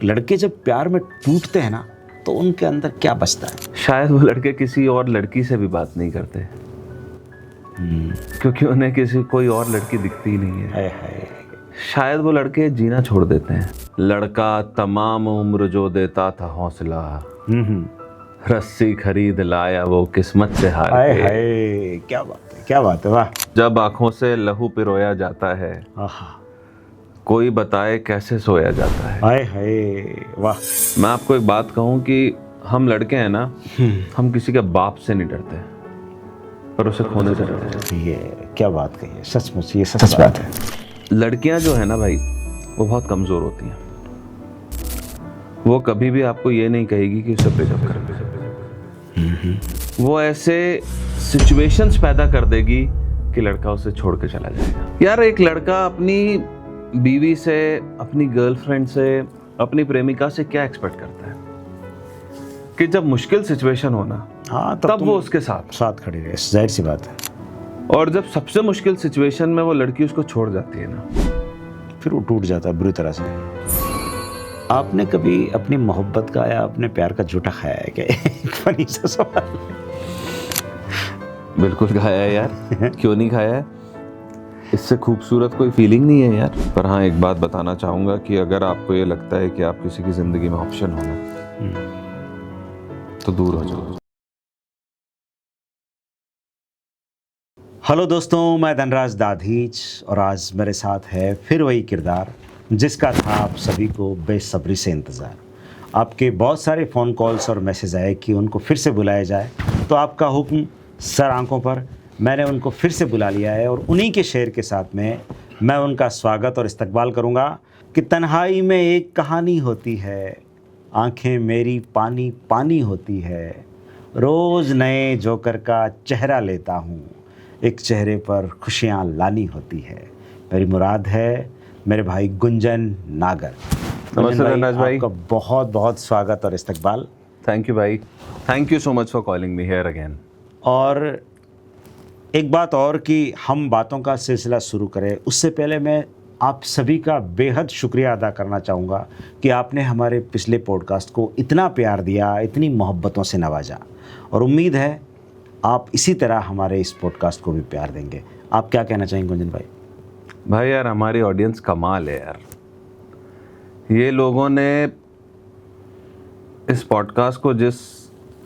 लड़के जब प्यार में टूटते हैं ना तो उनके अंदर क्या बचता है? शायद वो लड़के किसी और लड़की से भी बात नहीं करते क्योंकि उन्हें कोई और लड़की दिखती ही नहीं है। हाय हाय। शायद वो लड़के जीना छोड़ देते हैं। लड़का तमाम उम्र जो देता था हौसला, रस्सी खरीद लाया वो किस्मत से हार हाय के। हाय, क्या बात है, क्या बात है, वाह। जब आंखों से लहू पिरोया जाता है, आहा, कोई बताए कैसे सोया जाता है। हाय हाय, वाह। मैं आपको एक बात कहूँ कि हम लड़के हैं ना, हम किसी के बाप से नहीं डरते पर उसे खोने से डरते हैं। ये क्या बात कही है, सचमुच ये सच बात है। लड़कियां जो है ना भाई, वो बहुत कमजोर होती हैं। वो कभी भी आपको ये नहीं कहेगी कि उसे ब्रेकअप कर दे। वो ऐसे सिचुएशंस पैदा कर देगी कि लड़का उसे छोड़ के चला जाएगा। यार, एक लड़का अपनी बीवी से, अपनी गर्लफ्रेंड से, अपनी प्रेमिका से क्या एक्सपेक्ट करता है कि जब मुश्किल सिचुएशन हो ना, हाँ, तब वो उसके साथ खड़ी रहे, जाहिर सी बात है। और जब सबसे मुश्किल सिचुएशन में वो लड़की उसको छोड़ जाती है ना, फिर वो टूट जाता है बुरी तरह से। आपने कभी अपनी मोहब्बत का या अपने प्यार का झूठा खाया है क्या? एक फनी सा सवाल। बिल्कुल खाया है यार, क्यों नहीं खाया है। इससे खूबसूरत कोई फीलिंग नहीं है यार। पर हाँ, एक बात बताना चाहूँगा कि अगर आपको ये लगता है कि आप किसी की ज़िंदगी में ऑप्शन हो ना, तो दूर हो जाओ। हेलो दोस्तों, मैं धनराज दाधीच और आज मेरे साथ है फिर वही किरदार जिसका था आप सभी को बेसब्री से इंतज़ार। आपके बहुत सारे फ़ोन कॉल्स और मैसेज आए कि उनको फिर से बुलाया जाए, तो आपका हुक्म सर आंखों पर, मैंने उनको फिर से बुला लिया है और उन्हीं के शेर के साथ में मैं उनका स्वागत और इस्तकबाल करूंगा कि तन्हाई में एक कहानी होती है, आंखें मेरी पानी पानी होती है, रोज़ नए जोकर का चेहरा लेता हूँ, एक चेहरे पर खुशियाँ लानी होती है। मेरी मुराद है मेरे भाई गुंजन नागर। नमस्ते धनराज भाई, आपका बहुत बहुत स्वागत और इस्तकबाल। थैंक यू भाई, thank you so much for calling me here again. और एक बात और कि हम बातों का सिलसिला शुरू करें उससे पहले मैं आप सभी का बेहद शुक्रिया अदा करना चाहूँगा कि आपने हमारे पिछले पॉडकास्ट को इतना प्यार दिया, इतनी मोहब्बतों से नवाजा, और उम्मीद है आप इसी तरह हमारे इस पॉडकास्ट को भी प्यार देंगे। आप क्या कहना चाहेंगे गुंजन भाई? भाई यार, हमारी ऑडियंस कमाल है यार। ये लोगों ने इस पॉडकास्ट को जिस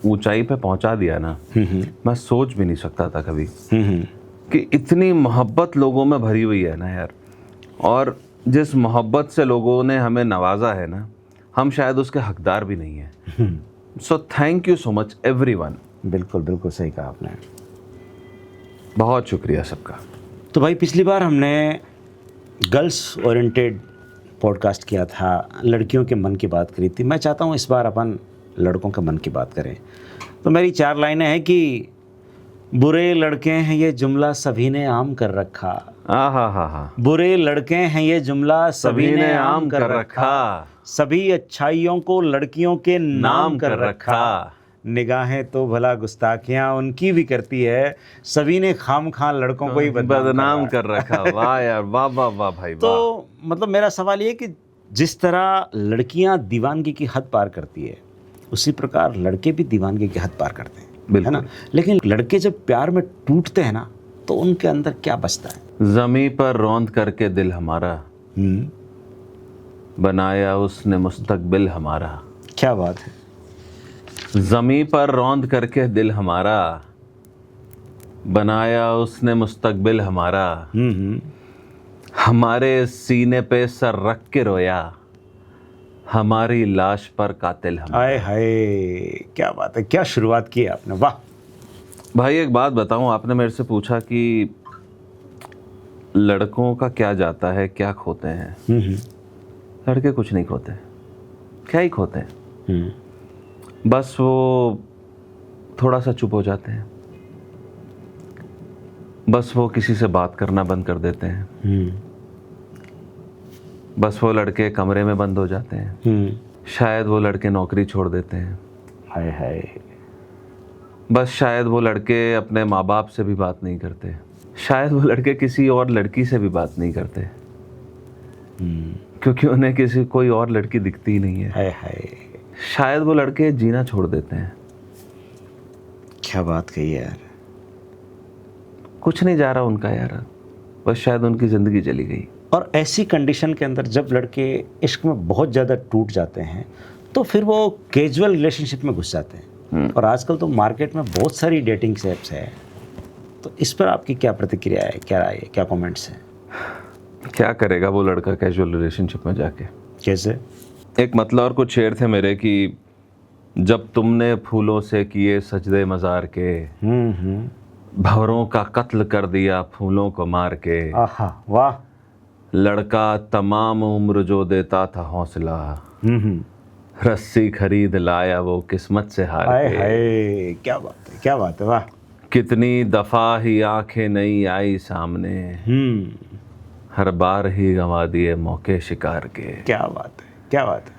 ऊंचाई पे पहुंचा दिया ना, मैं सोच भी नहीं सकता था कभी कि इतनी मोहब्बत लोगों में भरी हुई है ना यार। और जिस मोहब्बत से लोगों ने हमें नवाजा है ना, हम शायद उसके हकदार भी नहीं हैं। So thank you so much everyone. बिल्कुल बिल्कुल सही कहा आपने, बहुत शुक्रिया सबका। तो भाई पिछली बार हमने गर्ल्स ओरिएंटेड पॉडकास्ट किया था, लड़कियों के मन की बात करी थी। मैं चाहता हूँ इस बार अपन लड़कों के मन की बात करें। तो मेरी 4 लाइनें हैं कि बुरे लड़के हैं ये जुमला सभी ने आम कर रखा। हा। बुरे लड़के हैं ये जुमला सभी ने आम कर रखा। सभी अच्छाइयों को लड़कियों के नाम कर रखा। निगाहें तो भला गुस्ताखियां उनकी भी करती है, सभी ने खामखा लड़कों को ही बदनाम कर रखा। वाह यार, वाह वाह वाह भाई वाह। तो मतलब मेरा सवाल ये कि जिस तरह लड़कियां दीवानगी की हद पार करती है, उसी प्रकार लड़के भी दीवानगी की हद पार करते हैं, है ना? लेकिन लड़के जब प्यार में टूटते हैं ना तो उनके अंदर क्या बचता है? ज़मीं पर रौंद करके दिल हमारा, बनाया उसने मुस्तकबिल हमारा। क्या बात है। ज़मीं पर रौंद करके दिल हमारा, बनाया उसने मुस्तकबिल हमारा। हमारे सीने पे सर रख के रोया, हमारी लाश पर कातिल हमारा। हाय हाय, क्या बात है, क्या शुरुआत की है आपने, वाह। भाई एक बात बताऊं, आपने मेरे से पूछा कि लड़कों का क्या जाता है, क्या खोते हैं। लड़के कुछ नहीं खोते, क्या ही खोते हैं। बस वो थोड़ा सा चुप हो जाते हैं, बस वो किसी से बात करना बंद कर देते हैं, बस वो लड़के कमरे में बंद हो जाते हैं, शायद वो लड़के नौकरी छोड़ देते हैं, हाय हाय, बस शायद वो लड़के अपने माँ बाप से भी बात नहीं करते, शायद वो लड़के किसी और लड़की से भी बात नहीं करते, क्योंकि उन्हें किसी कोई और लड़की दिखती ही नहीं है। हाय हाय, शायद वो लड़के जीना छोड़ देते हैं। क्या बात कही है यार। कुछ नहीं जा रहा उनका यार, बस शायद उनकी ज़िंदगी चली गई। और ऐसी कंडीशन के अंदर जब लड़के इश्क में बहुत ज़्यादा टूट जाते हैं तो फिर वो कैजुअल रिलेशनशिप में घुस जाते हैं। और आजकल तो मार्केट में बहुत सारी डेटिंग ऐप्स है, तो इस पर आपकी क्या प्रतिक्रिया है, क्या राय है, क्या कमेंट्स हैं? क्या करेगा वो लड़का कैजुअल रिलेशनशिप में जाके? कैसे? एक मतलब और कुछ शेर थे मेरे कि जब तुमने फूलों से किए सजदे मज़ार के, भंवरों का कत्ल कर दिया फूलों को मार के, आहा वाह, लड़का तमाम उम्र जो देता था हौसला, रस्सी खरीद लाया वो किस्मत से हार हाय के। हाय, क्या बात है, क्या बात है, वाह। कितनी दफा ही आंखें नहीं आई सामने, हर बार ही गंवा दिए मौके शिकार के। क्या बात है, क्या बात है।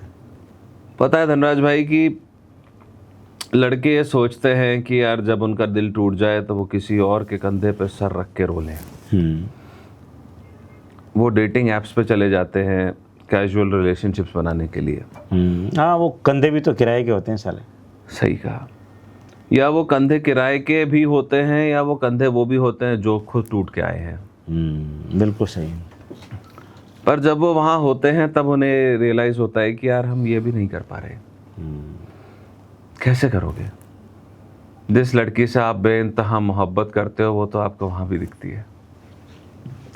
पता है धनराज भाई कि लड़के ये सोचते हैं कि यार जब उनका दिल टूट जाए तो वो किसी और के कंधे पे सर रख के रो लें। वो डेटिंग ऐप्स पे चले जाते हैं कैजुअल रिलेशनशिप्स बनाने के लिए। हाँ, वो कंधे भी तो किराए के होते हैं साले। सही कहा। या वो कंधे किराए के भी होते हैं या वो कंधे वो भी होते हैं जो खुद टूट के आए हैं। बिल्कुल सही। पर जब वो वहाँ होते हैं तब उन्हें रियलाइज़ होता है कि यार हम ये भी नहीं कर पा रहे। कैसे करोगे? जिस लड़की से आप बेइंतहा मोहब्बत करते हो वो तो आपको वहाँ भी दिखती है।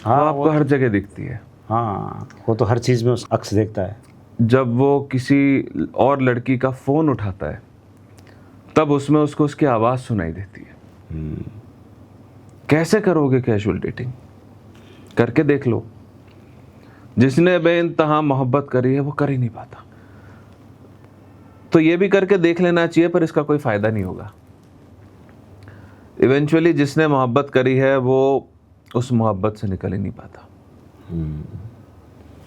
हाँ, वो आपको हर जगह दिखती है। हाँ, वो तो हर चीज़ में उस अक्स देखता है। जब वो किसी और लड़की का फ़ोन उठाता है तब उसमें उसको उसकी आवाज़ सुनाई देती है। कैसे करोगे कैजुअल डेटिंग? करके देख लो। जिसने बेइंतहा मोहब्बत करी है वो कर ही नहीं पाता। तो ये भी करके देख लेना चाहिए, पर इसका कोई फ़ायदा नहीं होगा। इवेंचुअली जिसने मोहब्बत करी है वो उस मोहब्बत से निकल ही नहीं पाता।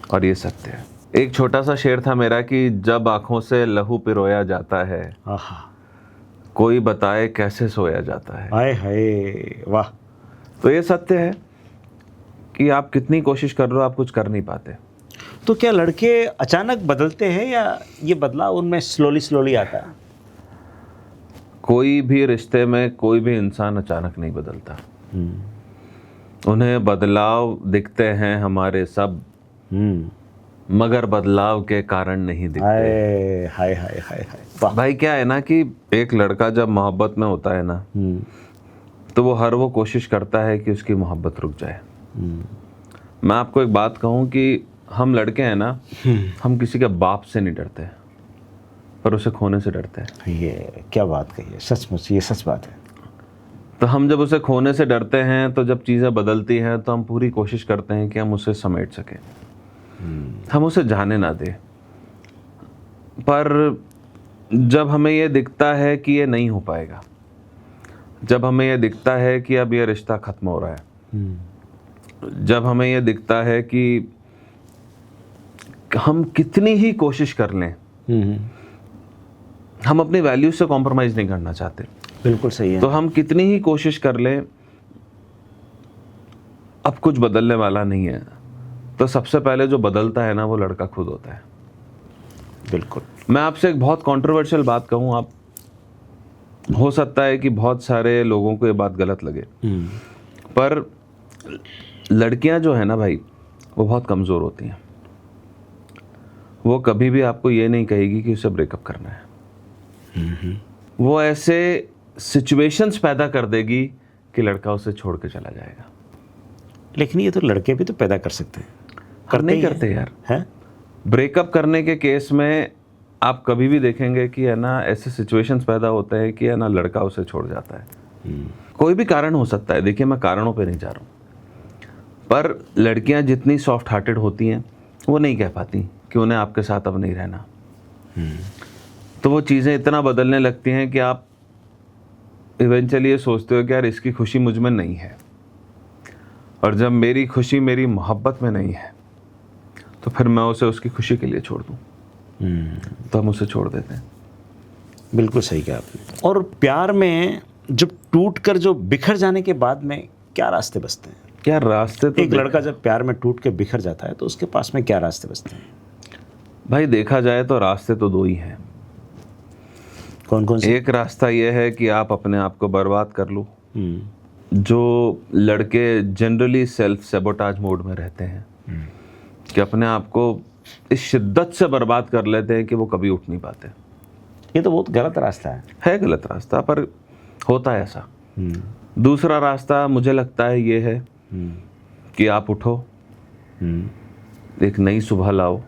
और ये सत्य है। एक छोटा सा शेर था मेरा कि जब आंखों से लहू पिरोया जाता है, आहा, कोई बताए कैसे सोया जाता है। हाय हाय, वाह। तो ये सत्य है कि आप कितनी कोशिश कर रहे हो आप कुछ कर नहीं पाते। तो क्या लड़के अचानक बदलते हैं या ये बदलाव उनमें स्लोली आता है? कोई भी रिश्ते में कोई भी इंसान अचानक नहीं बदलता। उन्हें बदलाव दिखते हैं हमारे सब, मगर बदलाव के कारण नहीं दिखते। हाय हाय हाय हाय हाय, वाह। भाई क्या है ना कि एक लड़का जब मोहब्बत में होता है ना तो वो हर वो कोशिश करता है कि उसकी मोहब्बत रुक जाए। मैं आपको एक बात कहूँ कि हम लड़के हैं ना, हम किसी के बाप से नहीं डरते पर उसे खोने से डरते हैं। ये क्या बात कही है, सचमुच ये सच बात है। तो हम जब उसे खोने से डरते हैं तो जब चीज़ें बदलती हैं तो हम पूरी कोशिश करते हैं कि हम उसे समेट सकें, हम उसे जाने ना दें। पर जब हमें ये दिखता है कि ये नहीं हो पाएगा, जब हमें ये दिखता है कि अब ये रिश्ता ख़त्म हो रहा है, जब हमें ये दिखता है कि हम कितनी ही कोशिश कर लें, हम अपनी वैल्यूज से कॉम्प्रोमाइज़ नहीं करना चाहते। बिल्कुल सही है। तो हम कितनी ही कोशिश कर लें, अब कुछ बदलने वाला नहीं है। तो सबसे पहले जो बदलता है ना वो लड़का खुद होता है। बिल्कुल। मैं आपसे एक बहुत कंट्रोवर्शियल बात कहूँ, आप हो सकता है कि बहुत सारे लोगों को ये बात गलत लगे, पर लड़कियां जो है ना भाई वो बहुत कमज़ोर होती हैं। वो कभी भी आपको ये नहीं कहेगी कि उसे ब्रेकअप करना है। वो ऐसे सिचुएशंस पैदा कर देगी कि लड़का उसे छोड़ के चला जाएगा। लेकिन ये तो लड़के भी तो पैदा कर सकते हैं। नहीं करते यार। हैं? ब्रेकअप करने के केस में आप कभी भी देखेंगे कि है ना ऐसे सिचुएशंस पैदा होते हैं कि है ना लड़का उसे छोड़ जाता है। कोई भी कारण हो सकता है। देखिए मैं कारणों पे नहीं जा रहा हूँ, पर लड़कियां जितनी सॉफ्ट हार्टेड होती हैं वो नहीं कह पाती कि उन्हें आपके साथ अब नहीं रहना। तो वो चीज़ें इतना बदलने लगती हैं कि आप इवेंचुअली ये सोचते हो कि यार इसकी खुशी मुझ में नहीं है, और जब मेरी खुशी मेरी मोहब्बत में नहीं है तो फिर मैं उसे उसकी खुशी के लिए छोड़ दूँ। तो हम उसे छोड़ देते हैं। बिल्कुल सही कहा आपने। और प्यार में जब टूट कर जो बिखर जाने के बाद में क्या रास्ते बचते हैं? क्या रास्ते तो एक लड़का जब प्यार में टूट के बिखर जाता है तो उसके पास में क्या रास्ते बचते हैं? भाई देखा जाए तो रास्ते तो दो ही हैं। कौन कौन से? एक रास्ता ये है कि आप अपने आप को बर्बाद कर लो। हम्म। जो लड़के जनरली सेल्फ सेबोटाज मोड में रहते हैं कि अपने आप को इस शिद्दत से बर्बाद कर लेते हैं कि वो कभी उठ नहीं पाते। ये तो बहुत गलत रास्ता है। गलत रास्ता, पर होता है ऐसा। हम्म। दूसरा रास्ता मुझे लगता है ये है कि आप उठो, एक नई सुबह लाओ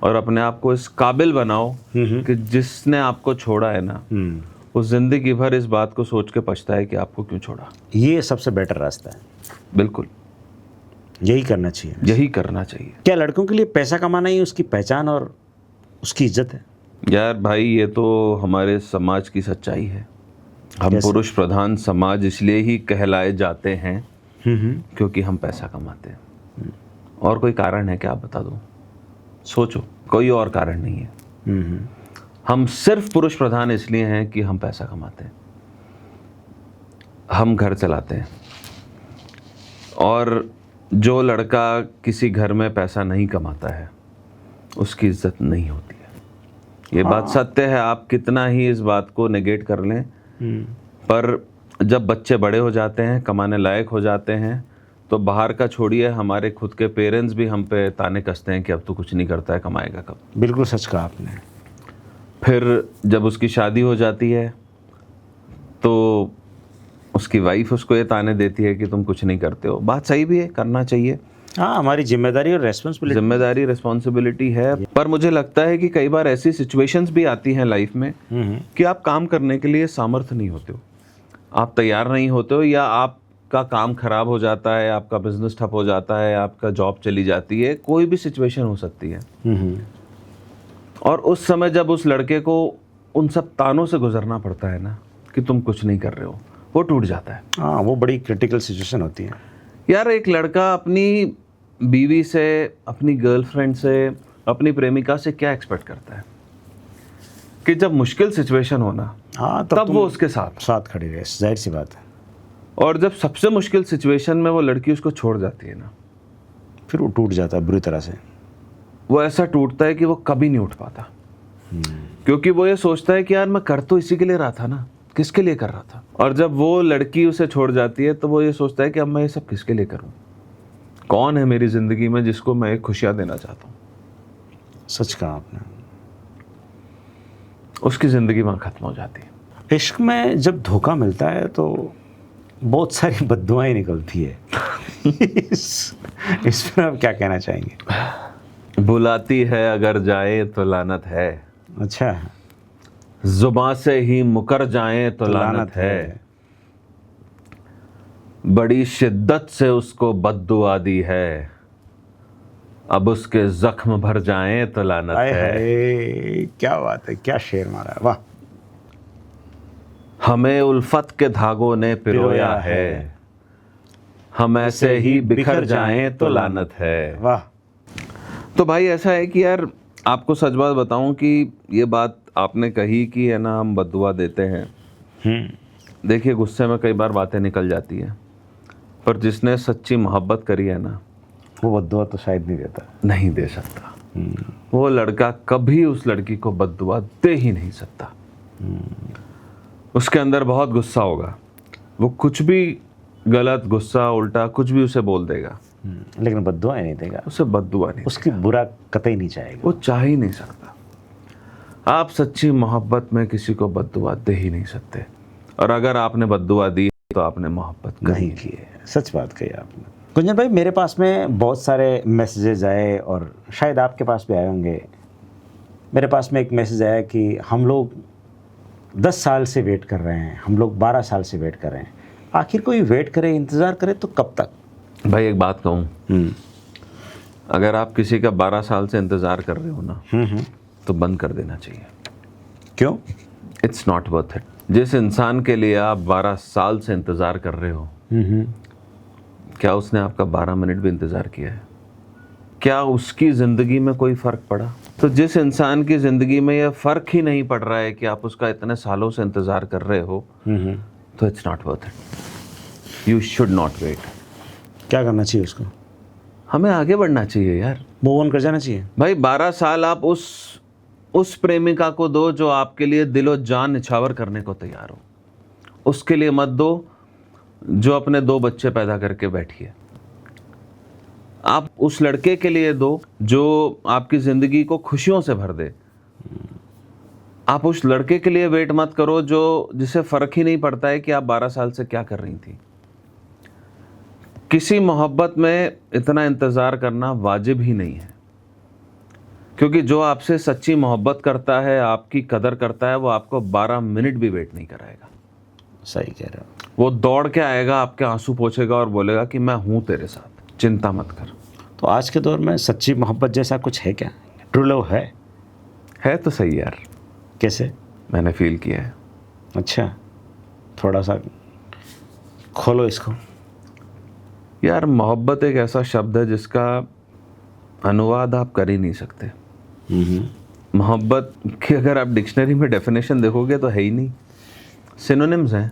और अपने आप को इस काबिल बनाओ कि जिसने आपको छोड़ा है ना, वो जिंदगी भर इस बात को सोच के पछता है कि आपको क्यों छोड़ा। ये सबसे बेटर रास्ता है। बिल्कुल यही करना चाहिए। यही करना चाहिए। क्या लड़कों के लिए पैसा कमाना ही उसकी पहचान और उसकी इज्जत है? यार भाई, ये तो हमारे समाज की सच्चाई है। हम कैसे? पुरुष प्रधान समाज इसलिए ही कहलाए जाते हैं क्योंकि हम पैसा कमाते हैं। और कोई कारण है क्या? आप बता दो, सोचो, कोई और कारण नहीं है। हम सिर्फ पुरुष प्रधान इसलिए हैं कि हम पैसा कमाते हैं, हम घर चलाते हैं। और जो लड़का किसी घर में पैसा नहीं कमाता है उसकी इज्जत नहीं होती है। ये बात सत्य है, आप कितना ही इस बात को नेगेट कर लें, पर जब बच्चे बड़े हो जाते हैं, कमाने लायक हो जाते हैं, तो बाहर का छोड़िए, हमारे खुद के पेरेंट्स भी हम पे ताने कसते हैं कि अब तो कुछ नहीं करता है, कमाएगा कब। बिल्कुल सच कहा आपने। फिर जब उसकी शादी हो जाती है तो उसकी वाइफ उसको ये ताने देती है कि तुम कुछ नहीं करते हो। बात सही भी है, करना चाहिए। हाँ, हमारी जिम्मेदारी और जिम्मेदारी रिस्पॉन्सिबिलिटी है। पर मुझे लगता है कि कई बार ऐसी सिचुएशंस भी आती हैं लाइफ में कि आप काम करने के लिए सामर्थ्य नहीं होते हो, आप तैयार नहीं होते हो, या आपका काम खराब हो जाता है, आपका बिजनेस ठप हो जाता है, आपका जॉब चली जाती है, कोई भी सिचुएशन हो सकती है। और उस समय जब उस लड़के को उन सब तानों से गुजरना पड़ता है ना कि तुम कुछ नहीं कर रहे हो, वो टूट जाता है। हाँ, वो बड़ी क्रिटिकल सिचुएशन होती है। यार, एक लड़का अपनी बीवी से, अपनी गर्लफ्रेंड से, अपनी प्रेमिका से क्या एक्सपेक्ट करता है कि जब मुश्किल सिचुएशन हो ना, हाँ, तब वो उसके साथ खड़ी रहे, जाहिर सी बात है। और जब सबसे मुश्किल सिचुएशन में वो लड़की उसको छोड़ जाती है ना, फिर वो टूट जाता है बुरी तरह से। वो ऐसा टूटता है कि वो कभी नहीं उठ पाता। क्योंकि वो ये सोचता है कि यार मैं कर तो इसी के लिए रहा था ना, किसके लिए कर रहा था। और जब वो लड़की उसे छोड़ जाती है तो वो ये सोचता है कि अब मैं ये सब किसके लिए करूं, कौन है मेरी जिंदगी में जिसको मैं खुशियां देना चाहता हूं। सच कहा आपने। उसकी जिंदगी वहां खत्म हो जाती है। इश्क में जब धोखा मिलता है तो बहुत सारी बद्दुआएं निकलती है। इस पर आप क्या कहना चाहेंगे? बुलाती है अगर जाए तो लानत है, अच्छा, जुबां से ही मुकर जाए तो लानत है, बड़ी शिद्दत से उसको बद्दुआ दी है, अब उसके जख्म भर जाए तो लानत है। क्या बात है, क्या शेर मारा है, वाह। हमें उल्फत के धागों ने पिरोया है, हम ऐसे ही बिखर जाएं तो लानत है। वाह। तो भाई ऐसा है कि यार, आपको सच बात बताऊं कि ये बात आपने कही कि है ना हम बद्दुआ देते हैं। देखिए, गुस्से में कई बार बातें निकल जाती हैं, पर जिसने सच्ची मोहब्बत करी है ना, वो बद्दुआ तो शायद नहीं देता, नहीं दे सकता। वो लड़का कभी उस लड़की को बद्दुआ दे ही नहीं सकता। उसके अंदर बहुत गुस्सा होगा, वो कुछ भी गलत, गुस्सा, उल्टा कुछ भी उसे बोल देगा, लेकिन बद्दुआ नहीं देगा, उसे बद्दुआ नहीं, उसकी बुरा कतई नहीं चाहेगा, वो चाह ही नहीं सकता। आप सच्ची मोहब्बत में किसी को बद्दुआ दे ही नहीं सकते, और अगर आपने बद्दुआ दी तो आपने मोहब्बत नहीं की है। सच बात कही आपने। गुंजन भाई, मेरे पास में बहुत सारे मैसेजेस आए और शायद आपके पास भी आए होंगे। मेरे पास में एक मैसेज आया कि हम लोग 10 साल से वेट कर रहे हैं, हम लोग 12 साल से वेट कर रहे हैं, आखिर कोई वेट करे, इंतज़ार करे तो कब तक? भाई एक बात कहूँ, अगर आप किसी का 12 साल से इंतज़ार कर रहे हो ना, तो बंद कर देना चाहिए। क्यों? It's not worth it. जिस इंसान के लिए आप 12 साल से इंतज़ार कर रहे हो, क्या उसने आपका 12 मिनट भी इंतज़ार किया है? क्या उसकी ज़िंदगी में कोई फ़र्क पड़ा? तो जिस इंसान की ज़िंदगी में यह फ़र्क ही नहीं पड़ रहा है कि आप उसका इतने सालों से इंतज़ार कर रहे हो, तो it's not worth it. You should not wait. क्या करना चाहिए उसको? हमें आगे बढ़ना चाहिए यार। मूव ऑन कर जाना चाहिए। भाई 12 साल आप उस प्रेमिका को दो जो आपके लिए दिलो जान निछावर करने को तैयार हो। उसके लिए मत दो जो अपने 2 बच्चे पैदा करके बैठी है। आप उस लड़के के लिए दो जो आपकी जिंदगी को खुशियों से भर दे। आप उस लड़के के लिए वेट मत करो जिसे फर्क ही नहीं पड़ता है कि आप 12 साल से क्या कर रही थी। किसी मोहब्बत में इतना इंतजार करना वाजिब ही नहीं है, क्योंकि जो आपसे सच्ची मोहब्बत करता है, आपकी कदर करता है, वो आपको 12 मिनट भी वेट नहीं कराएगा। सही कह रहे हो। वो दौड़ के आएगा, आपके आंसू पोंछेगा और बोलेगा कि मैं हूं तेरे साथ, चिंता मत कर। तो आज के दौर में सच्ची मोहब्बत जैसा कुछ है क्या? ट्रू लव है तो सही यार, कैसे? मैंने फील किया है। अच्छा, थोड़ा सा खोलो इसको। यार मोहब्बत एक ऐसा शब्द है जिसका अनुवाद आप कर ही नहीं सकते। मोहब्बत की अगर आप डिक्शनरी में डेफिनेशन देखोगे तो है ही नहीं। सिनोनिम्स हैं,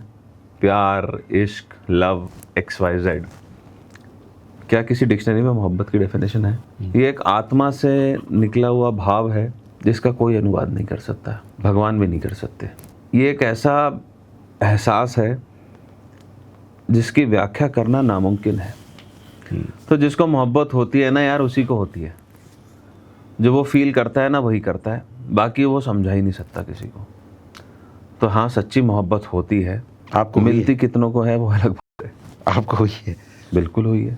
प्यार, इश्क, लव, XYZ। क्या किसी डिक्शनरी में मोहब्बत की डेफिनेशन है? ये एक आत्मा से निकला हुआ भाव है जिसका कोई अनुवाद नहीं कर सकता, भगवान भी नहीं कर सकते। ये एक ऐसा एहसास है जिसकी व्याख्या करना नामुमकिन है। तो जिसको मोहब्बत होती है ना यार, उसी को होती है। जो वो फील करता है ना, वही करता है, बाकी वो समझा ही नहीं सकता किसी को। तो हाँ, सच्ची मोहब्बत होती है। आपको मिलती कितनों को है वो अलग बात है। आपको हुई है? बिल्कुल हुई है।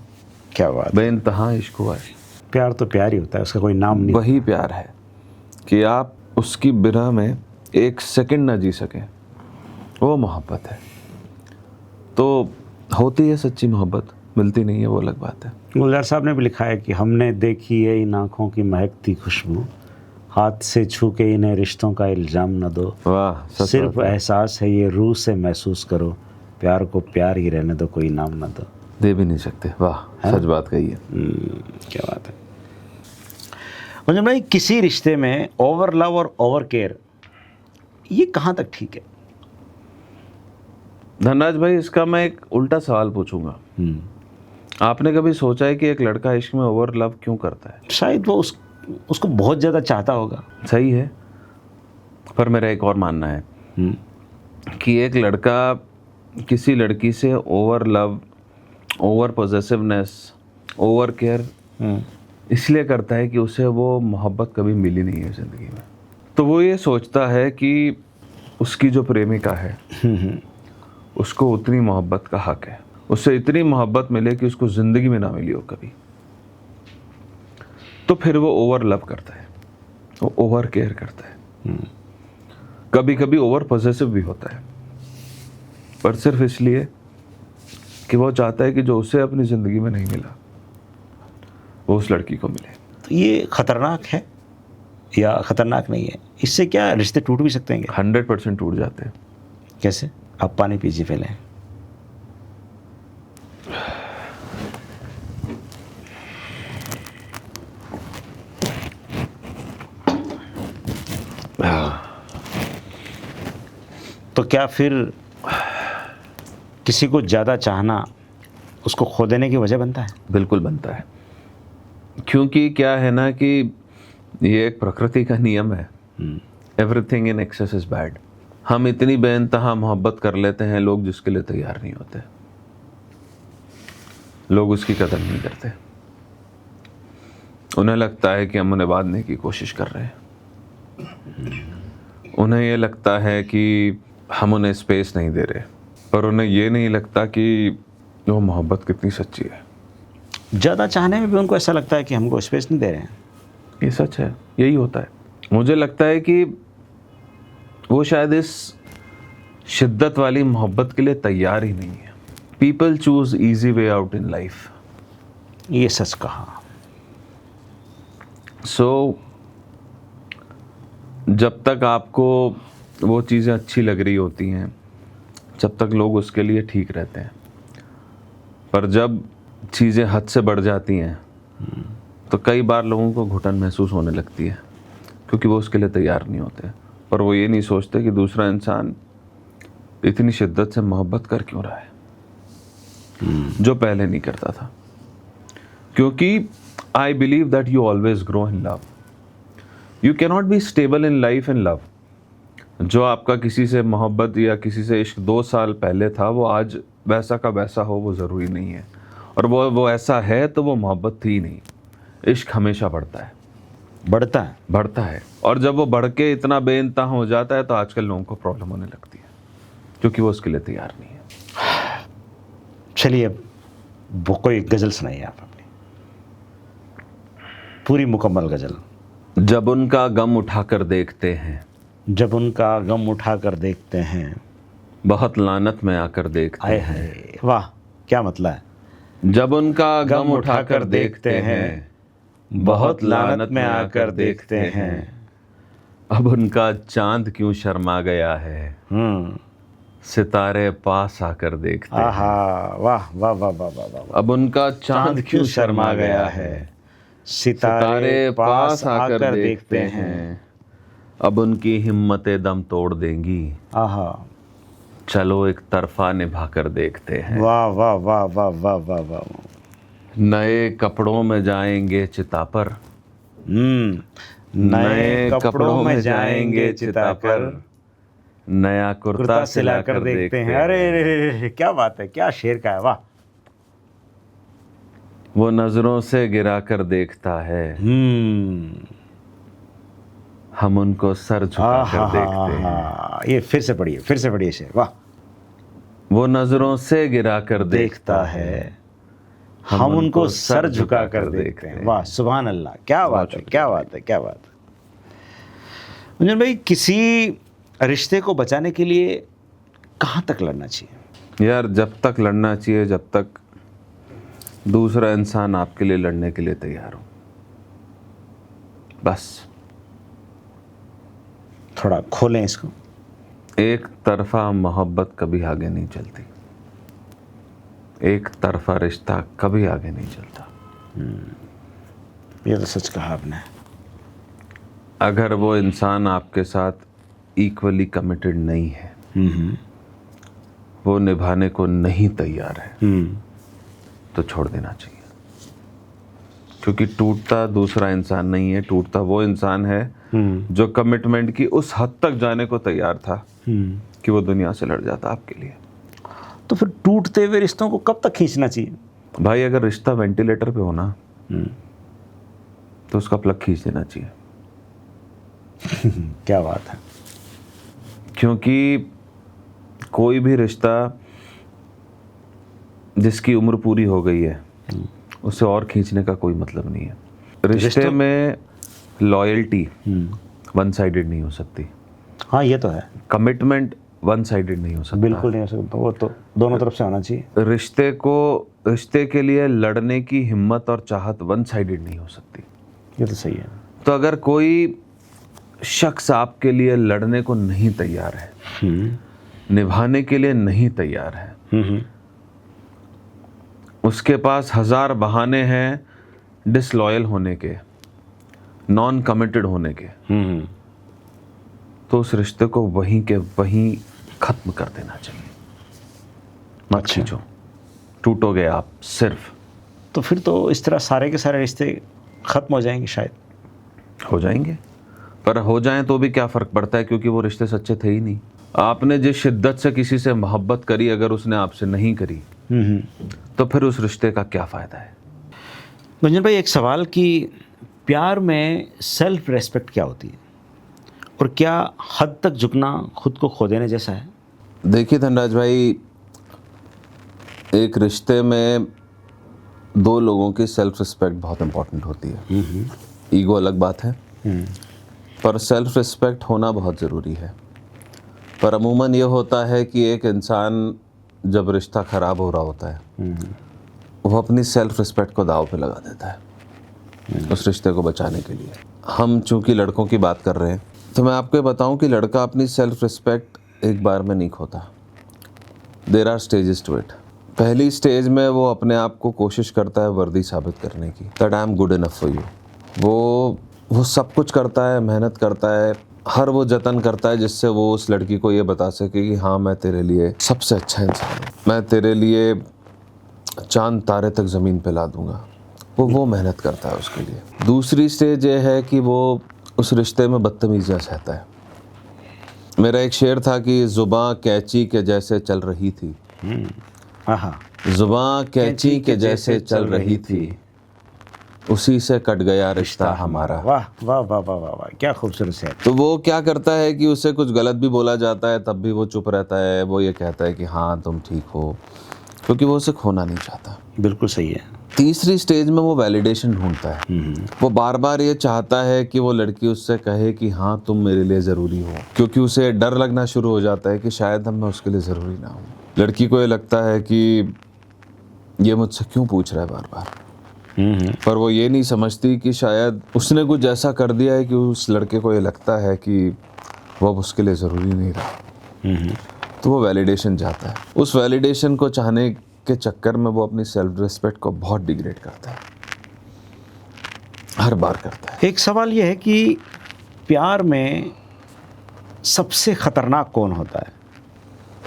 क्या बात। बेइंतहा इश्क हुआ है। प्यार तो प्यार ही होता है, उसका कोई नाम नहीं। वही प्यार है कि आप उसकी बिना में 1 सेकंड ना जी सकें, वो मोहब्बत है। तो होती है सच्ची मोहब्बत, मिलती नहीं है वो अलग बात है। गुलजार साहब ने भी लिखा है कि हमने देखी है इन आँखों की महकती खुशबू, हाथ से छू के इन्हें रिश्तों का इल्ज़ाम न दो। वाह, सच सिर्फ बात है। एहसास है ये, रूह से महसूस करो, प्यार को प्यार ही रहने दो, कोई नाम न दो। दे भी नहीं सकते। वाह, सच बात कही है। क्या बात है। मुझे भाई, किसी रिश्ते में ओवर लव और ओवर केयर, ये कहाँ तक ठीक है? धनराज भाई, इसका मैं एक उल्टा सवाल पूछूंगा। आपने कभी सोचा है कि एक लड़का इश्क में ओवर लव क्यों करता है? शायद वो उसको बहुत ज़्यादा चाहता होगा। सही है, पर मेरा एक और मानना है कि एक लड़का किसी लड़की से over love, over possessiveness, over care इसलिए करता है कि उसे वो मोहब्बत कभी मिली नहीं है ज़िंदगी में। तो वो ये सोचता है कि उसकी जो प्रेमिका है उसको उतनी मोहब्बत का हक है, उससे इतनी मोहब्बत मिले कि उसको ज़िंदगी में ना मिली हो कभी। तो फिर वो ओवर लव करता है, वो ओवर केयर करता है, कभी कभी ओवर पॉजेसिव भी होता है, पर सिर्फ इसलिए कि वो चाहता है कि जो उसे अपनी ज़िंदगी में नहीं मिला वो उस लड़की को मिले। तो ये खतरनाक है या खतरनाक नहीं है? इससे क्या रिश्ते टूट भी सकते हैं? 100% टूट जाते हैं। कैसे? आप पानी पीजिए पहले। तो क्या फिर किसी को ज़्यादा चाहना उसको खो देने की वजह बनता है? बिल्कुल बनता है, क्योंकि क्या है ना कि ये एक प्रकृति का नियम है, everything in excess is bad. हम इतनी बेइंतहा मोहब्बत कर लेते हैं लोग जिसके लिए तैयार नहीं होते, लोग उसकी कदर नहीं करते। उन्हें लगता है कि हम उन्हें बांधने की कोशिश कर रहे हैं, उन्हें ये लगता है कि हम उन्हें स्पेस नहीं दे रहे, पर उन्हें ये नहीं लगता कि वो मोहब्बत कितनी सच्ची है। ज़्यादा चाहने में भी उनको ऐसा लगता है कि हमको स्पेस नहीं दे रहे हैं। ये सच है, यही होता है। मुझे लगता है कि वो शायद इस शिद्दत वाली मोहब्बत के लिए तैयार ही नहीं है। People choose easy way out in life. ये सच कहा। सो जब तक आपको वो चीज़ें अच्छी लग रही होती हैं, जब तक लोग उसके लिए ठीक रहते हैं, पर जब चीज़ें हद से बढ़ जाती हैं तो कई बार लोगों को घुटन महसूस होने लगती है, क्योंकि वो उसके लिए तैयार नहीं होते। और वो ये नहीं सोचते कि दूसरा इंसान इतनी शिद्दत से मोहब्बत कर क्यों रहा है जो पहले नहीं करता था। क्योंकि I believe that you always grow in love. You cannot be stable in life in love. जो आपका किसी से मोहब्बत या किसी से इश्क 2 साल पहले था, वो आज वैसा का वैसा हो, वो ज़रूरी नहीं है. और वो ऐसा है तो वो मोहब्बत थी नहीं. इश्क हमेशा बढ़ता है, बढ़ता है. और जब वो बढ़ के इतना बेइंतहा हो जाता है तो आजकल लोगों को प्रॉब्लम होने लगती है, क्योंकि वो उसके लिए तैयार नहीं है. चलिए अब वो कोई गज़ल सुनाइए आप अपनी, पूरी मुकम्मल गज़ल. जब उनका गम उठाकर देखते हैं, जब उनका गम उठा कर देखते हैं, बहुत लानत में आकर देखते आए हैं. हाय, वाह क्या मतलब है. जब उनका गम उठाकर देखते हैं, बहुत लानत में आकर देखते हैं. अब उनका चांद क्यों शर्मा गया है, सितारे पास आकर देखते हैं. आहा, वाह वाह वाह वाह वाह वाह. अब उनका चांद क्यों शर्मा गया है, सितारे पास आकर देखते हैं. अब उनकी हिम्मतें दम तोड़ देंगी, आहा, चलो एक तरफा निभा कर देखते हैं. वाह वाह वाह वाह वाह वाह वाह. नए कपड़ों में जाएंगे चिता पर, नए कपड़ों में जाएंगे चिता पर, नया कुर्ता सिलाकर देखते हैं. अरे रे रे रे, क्या बात है, क्या शेर का है. वाह. वो नजरों से गिरा कर देखता है, हम उनको सर झुका कर देखते हैं. ये फिर से पढ़िए शेर. वाह. वो नजरों से गिरा कर देखता है, हम उनको सर झुका कर देखते हैं. वाह सुभान अल्लाह, क्या बात है, क्या बात है, क्या बात है. मंजन भाई, किसी रिश्ते को बचाने के लिए कहाँ तक लड़ना चाहिए? यार जब तक लड़ना चाहिए जब तक दूसरा इंसान आपके लिए लड़ने के लिए तैयार हो, बस. थोड़ा खोलें इसको. एक तरफा मोहब्बत कभी आगे नहीं चलती, एक तरफा रिश्ता कभी आगे नहीं चलता. ये तो सच कहा आपने. अगर वो इंसान आपके साथ इक्वली कमिटेड नहीं है, वो निभाने को नहीं तैयार है, तो छोड़ देना चाहिए. क्योंकि टूटता दूसरा इंसान नहीं है, टूटता वो इंसान है जो कमिटमेंट की उस हद तक जाने को तैयार था कि वो दुनिया से लड़ जाता आपके लिए. तो फिर टूटते हुए रिश्तों को कब तक खींचना चाहिए? भाई अगर रिश्ता वेंटिलेटर पे हो ना, तो उसका प्लग खींच देना चाहिए. क्या बात है. क्योंकि कोई भी रिश्ता जिसकी उम्र पूरी हो गई है, उसे और खींचने का कोई मतलब नहीं है. रिश्ते में लॉयल्टी वन साइडेड नहीं हो सकती. हाँ ये तो है. कमिटमेंट वन साइडेड नहीं हो सकता. बिल्कुल नहीं हो सकता, वो तो दोनों तरफ से होना चाहिए. रिश्ते के लिए लड़ने की हिम्मत और चाहत वन साइडेड नहीं हो सकती. ये तो सही है. तो अगर कोई शख्स आपके लिए लड़ने को नहीं तैयार है, निभाने के लिए नहीं तैयार है, उसके पास 1000 बहाने हैं डिसलॉयल होने के, नॉन कमिटेड होने के, तो उस रिश्ते को वहीं के वहीं खत्म कर देना चाहिए. मत खींचो, टूटोगे आप सिर्फ. तो फिर तो इस तरह सारे के सारे रिश्ते खत्म हो जाएंगे. शायद हो जाएंगे, पर हो जाएं तो भी क्या फ़र्क पड़ता है, क्योंकि वो रिश्ते सच्चे थे ही नहीं. आपने जिस शिद्दत से किसी से मोहब्बत करी, अगर उसने आपसे नहीं करी, तो फिर उस रिश्ते का क्या फ़ायदा है. मंजन भाई, एक सवाल कि प्यार में सेल्फ रेस्पेक्ट क्या होती है, और क्या हद तक झुकना खुद को खो देने जैसा है? देखिए धनराज भाई, एक रिश्ते में 2 लोगों की सेल्फ रिस्पेक्ट बहुत इम्पोर्टेंट होती है. ईगो अलग बात है, पर सेल्फ रिस्पेक्ट होना बहुत ज़रूरी है. पर अमूमन ये होता है कि एक इंसान जब रिश्ता ख़राब हो रहा होता है, वो अपनी सेल्फ रिस्पेक्ट को दांव पे लगा देता है उस रिश्ते को बचाने के लिए. हम चूंकि लड़कों की बात कर रहे हैं, तो मैं आपको बताऊं कि लड़का अपनी सेल्फ रिस्पेक्ट एक बार में नहीं खोता. There are stages to it. पहली स्टेज में वो अपने आप को कोशिश करता है वर्दी साबित करने की, that I am good enough for you. वो सब कुछ करता है, मेहनत करता है, हर वो जतन करता है जिससे वो उस लड़की को ये बता सके कि हाँ मैं तेरे लिए सबसे अच्छा इंसान हूँ, मैं तेरे लिए चांद तारे तक ज़मीन पे ला दूँगा. वो मेहनत करता है उसके लिए। दूसरी स्टेज ये है कि वो उस रिश्ते में बदतमीजियाँ सहता है। मेरा एक शेर था कि जुबां कैंची के जैसे चल रही थी, आहा, जुबां कैंची के जैसे चल रही थी, उसी से कट गया रिश्ता हमारा। वाह वाह वाह वाह वाह वाह, क्या खूबसूरत से। तो वो क्या करता है कि उसे कुछ गलत भी बोला जाता है तब भी वो चुप रहता है। वो ये कहता है कि हाँ तुम ठीक हो, क्योंकि वो उसे खोना नहीं चाहता। बिल्कुल सही है। तीसरी स्टेज में वो वैलिडेशन ढूंढता है। वो बार बार ये चाहता है कि वो लड़की उससे कहे कि हाँ तुम मेरे लिए ज़रूरी हो, क्योंकि उसे डर लगना शुरू हो जाता है कि शायद मैं उसके लिए ज़रूरी ना हूँ। लड़की को ये लगता है कि ये मुझसे क्यों पूछ रहा है बार बार, पर वो ये नहीं समझती कि शायद उसने कुछ ऐसा कर दिया है कि उस लड़के को ये लगता है कि वो अब उसके लिए ज़रूरी नहीं रहा। तो वो वैलिडेशन चाहता है। उस वैलिडेशन को चाहने के चक्कर में वो अपनी सेल्फ रिस्पेक्ट को बहुत डिग्रेड करता है, हर बार करता है। एक सवाल यह है कि प्यार में सबसे खतरनाक कौन होता है,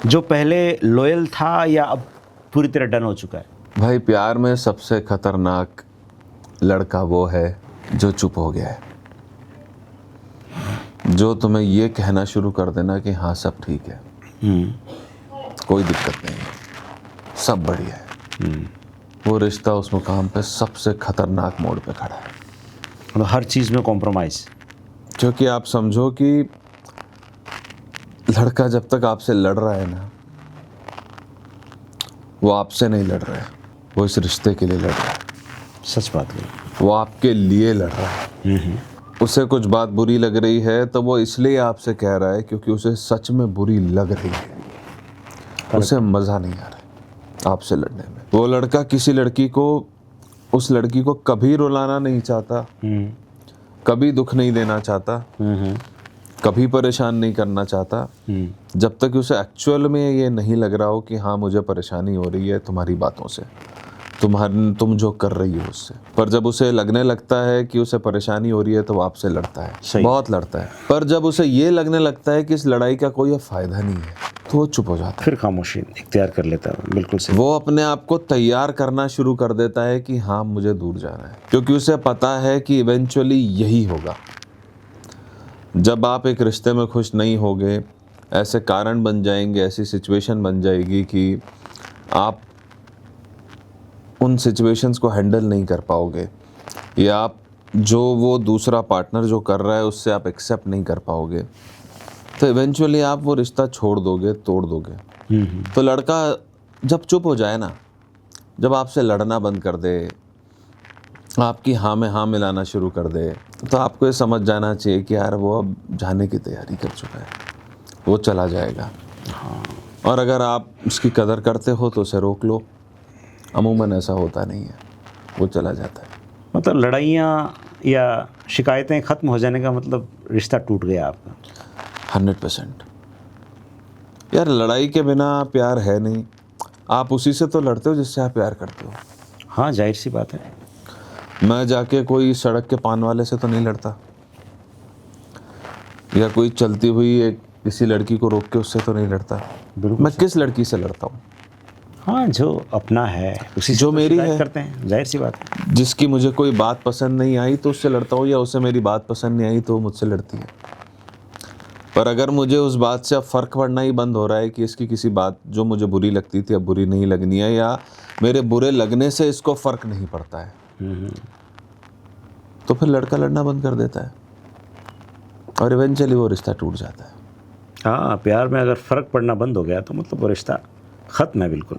जो पहले लॉयल था या अब पूरी तरह डन हो चुका है? भाई प्यार में सबसे खतरनाक लड़का वो है जो चुप हो गया है, जो तुम्हें ये कहना शुरू कर देना कि हाँ सब ठीक है, कोई दिक्कत नहीं है, सब बढ़िया है। वो रिश्ता उस मुकाम पे सबसे खतरनाक मोड़ पे खड़ा है। मतलब हर चीज़ में कॉम्प्रोमाइज़। क्योंकि आप समझो कि लड़का जब तक आपसे लड़ रहा है ना, वो आपसे नहीं लड़ रहा है, वो इस रिश्ते के लिए लड़ रहा है। सच बात है। वो आपके लिए लड़ रहा है। उसे कुछ बात बुरी लग रही है तो वो इसलिए आपसे कह रहा है क्योंकि उसे सच में बुरी लग रही है, उसे मज़ा नहीं आ रहा है आपसे लड़ने में। वो लड़का किसी लड़की को, उस लड़की को कभी रुलाना नहीं चाहता, कभी दुख नहीं देना चाहता, कभी परेशान नहीं करना चाहता, जब तक उसे एक्चुअल में ये नहीं लग रहा हो कि हाँ मुझे परेशानी हो रही है तुम्हारी बातों से, तुम जो कर रही हो उससे। पर जब उसे लगने लगता है कि उसे परेशानी हो रही है तो वो आपसे लड़ता है, बहुत लड़ता है। पर जब उसे ये लगने लगता है कि इस लड़ाई का कोई फ़ायदा नहीं है तो वो चुप हो जाता है, फिर खामोशी इख्तियार कर लेता है। बिल्कुल सही। वो अपने आप को तैयार करना शुरू कर देता है कि हाँ मुझे दूर जाना है, क्योंकि उसे पता है कि इवेंचुअली यही होगा। जब आप एक रिश्ते में खुश नहीं होगे, ऐसे कारण बन जाएंगे, ऐसी सिचुएशन बन जाएगी कि आप उन सिचुएशंस को हैंडल नहीं कर पाओगे, या आप जो वो दूसरा पार्टनर जो कर रहा है उससे आप एक्सेप्ट नहीं कर पाओगे, तो इवेंचुअली आप वो रिश्ता छोड़ दोगे, तोड़ दोगे। तो लड़का जब चुप हो जाए ना, जब आपसे लड़ना बंद कर दे, आपकी हाँ में हाँ मिलाना शुरू कर दे, तो आपको ये समझ जाना चाहिए कि यार वो अब जाने की तैयारी कर चुका है, वो चला जाएगा। और अगर आप उसकी कदर करते हो तो उसे रोक लो। अमूमन ऐसा होता नहीं है, वो चला जाता है। मतलब लड़ाइयाँ या शिकायतें ख़त्म हो जाने का मतलब रिश्ता टूट गया आपका? 100%। यार लड़ाई के बिना प्यार है नहीं। आप उसी से तो लड़ते हो जिससे आप प्यार करते हो। हाँ, जाहिर सी बात है। मैं जाके कोई सड़क के पान वाले से तो नहीं लड़ता, या कोई चलती हुई एक किसी लड़की को रोक के उससे तो नहीं लड़ता। मैं किस लड़की से लड़ता हूँ? हाँ, जो अपना है उसी जो मेरी है करते हैं, जाहिर सी बात है। जिसकी मुझे कोई बात पसंद नहीं आई तो उससे लड़ता हूँ, या उसे मेरी बात पसंद नहीं आई तो मुझसे लड़ती है। पर अगर मुझे उस बात से अब फ़र्क पड़ना ही बंद हो रहा है कि इसकी किसी बात जो मुझे बुरी लगती थी अब बुरी नहीं लगनी है, या मेरे बुरे लगने से इसको फ़र्क नहीं पड़ता है, तो फिर लड़का लड़ना बंद कर देता है और इवेंचुअली वो रिश्ता टूट जाता है। हाँ, प्यार में अगर फ़र्क पड़ना बंद हो गया तो मतलब वो रिश्ता ख़त्म है बिल्कुल।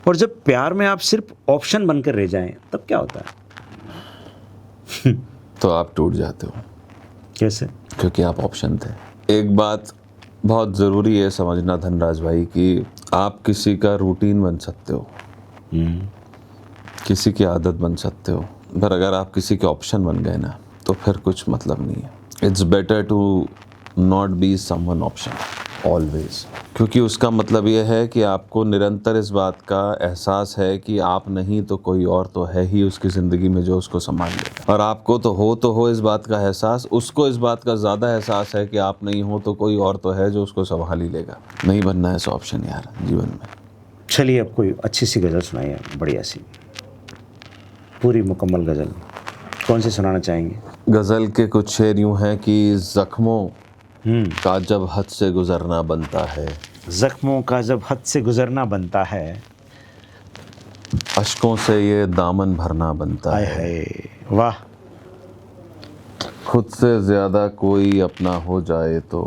और जब प्यार में आप सिर्फ ऑप्शन बनकर रह जाएं तब क्या होता है? तो आप टूट जाते हो। कैसे? क्योंकि आप ऑप्शन थे। एक बात बहुत ज़रूरी है समझना धनराज भाई, कि आप किसी का रूटीन बन सकते हो, किसी की आदत बन सकते हो, पर अगर आप किसी के ऑप्शन बन गए ना तो फिर कुछ मतलब नहीं है। It's better to not be someone option always, क्योंकि उसका मतलब ये है कि आपको निरंतर इस बात का एहसास है कि आप नहीं तो कोई और तो है ही उसकी ज़िंदगी में जो उसको संभाल लेगा, और आपको तो हो इस बात का एहसास, उसको इस बात का ज़्यादा एहसास है कि आप नहीं हो तो कोई और तो है जो उसको संभाल ही लेगा। नहीं बनना है ऐसा ऑप्शन यार जीवन में। चलिए अब कोई अच्छी सी गज़ल सुनाइए, बढ़िया सी। पूरी मुकम्मल गज़ल कौन सी सुनाना चाहेंगे? गज़ल के कुछ शेर यूं हैं कि ज़ख्मों का जब हद से गुज़रना बनता है, ज़ख्मों का जब हद से गुज़रना बनता है, अश्कों से ये दामन भरना बनता हाय है, हाय वाह। खुद से ज़्यादा कोई अपना हो जाए तो,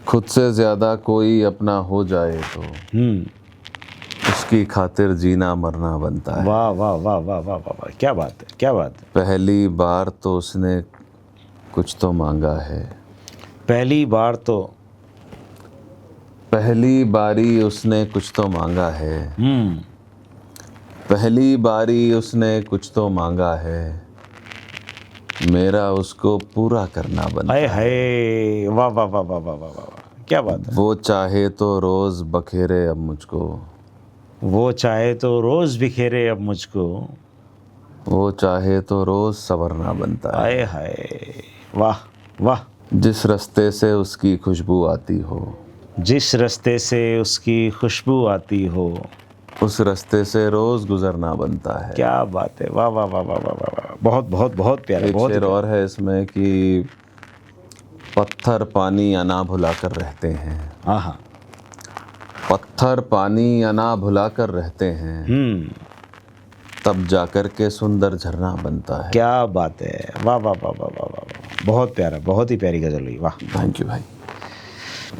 खुद से ज़्यादा कोई अपना हो जाए तो उसकी खातिर जीना मरना बनता है। वाह वाह वाह वाह वाह वाह वाह, क्या बात है, क्या बात है। पहली बार तो उसने कुछ तो मांगा है, पहली बार तो पहली बारी उसने कुछ तो मांगा है, पहली बारी उसने कुछ तो मांगा है, मेरा उसको पूरा करना बनता हाय है। हाय वाह वाह वाह वाह वाह वाह वाह वाह, क्या बात है। वो चाहे तो रोज़ बखेरे अब मुझको, वो चाहे तो रोज़ बिखेरे अब मुझको, वो चाहे तो रोज़ संवरना बनता है। हाय हाय वाह वाह। जिस रास्ते से उसकी खुशबू आती हो, जिस रास्ते से उसकी खुशबू आती हो, उस रास्ते से रोज़ गुज़रना बनता है। क्या बात है, वाह वाह वाह वाह वाह वाह वाह, बहुत बहुत बहुत प्यारा, एक बहुत शेर और है इसमें कि पत्थर पानी अना भुला कर रहते हैं, हाँ हाँ, पत्थर पानी अना भुला कर रहते हैं, तब जाकर के सुंदर झरना बनता है। क्या बात है, वाह वाह वाह वाह वाह वाह वाह, बहुत प्यारा, बहुत ही प्यारी गज़ल हुई, वाह। थैंक यू भाई।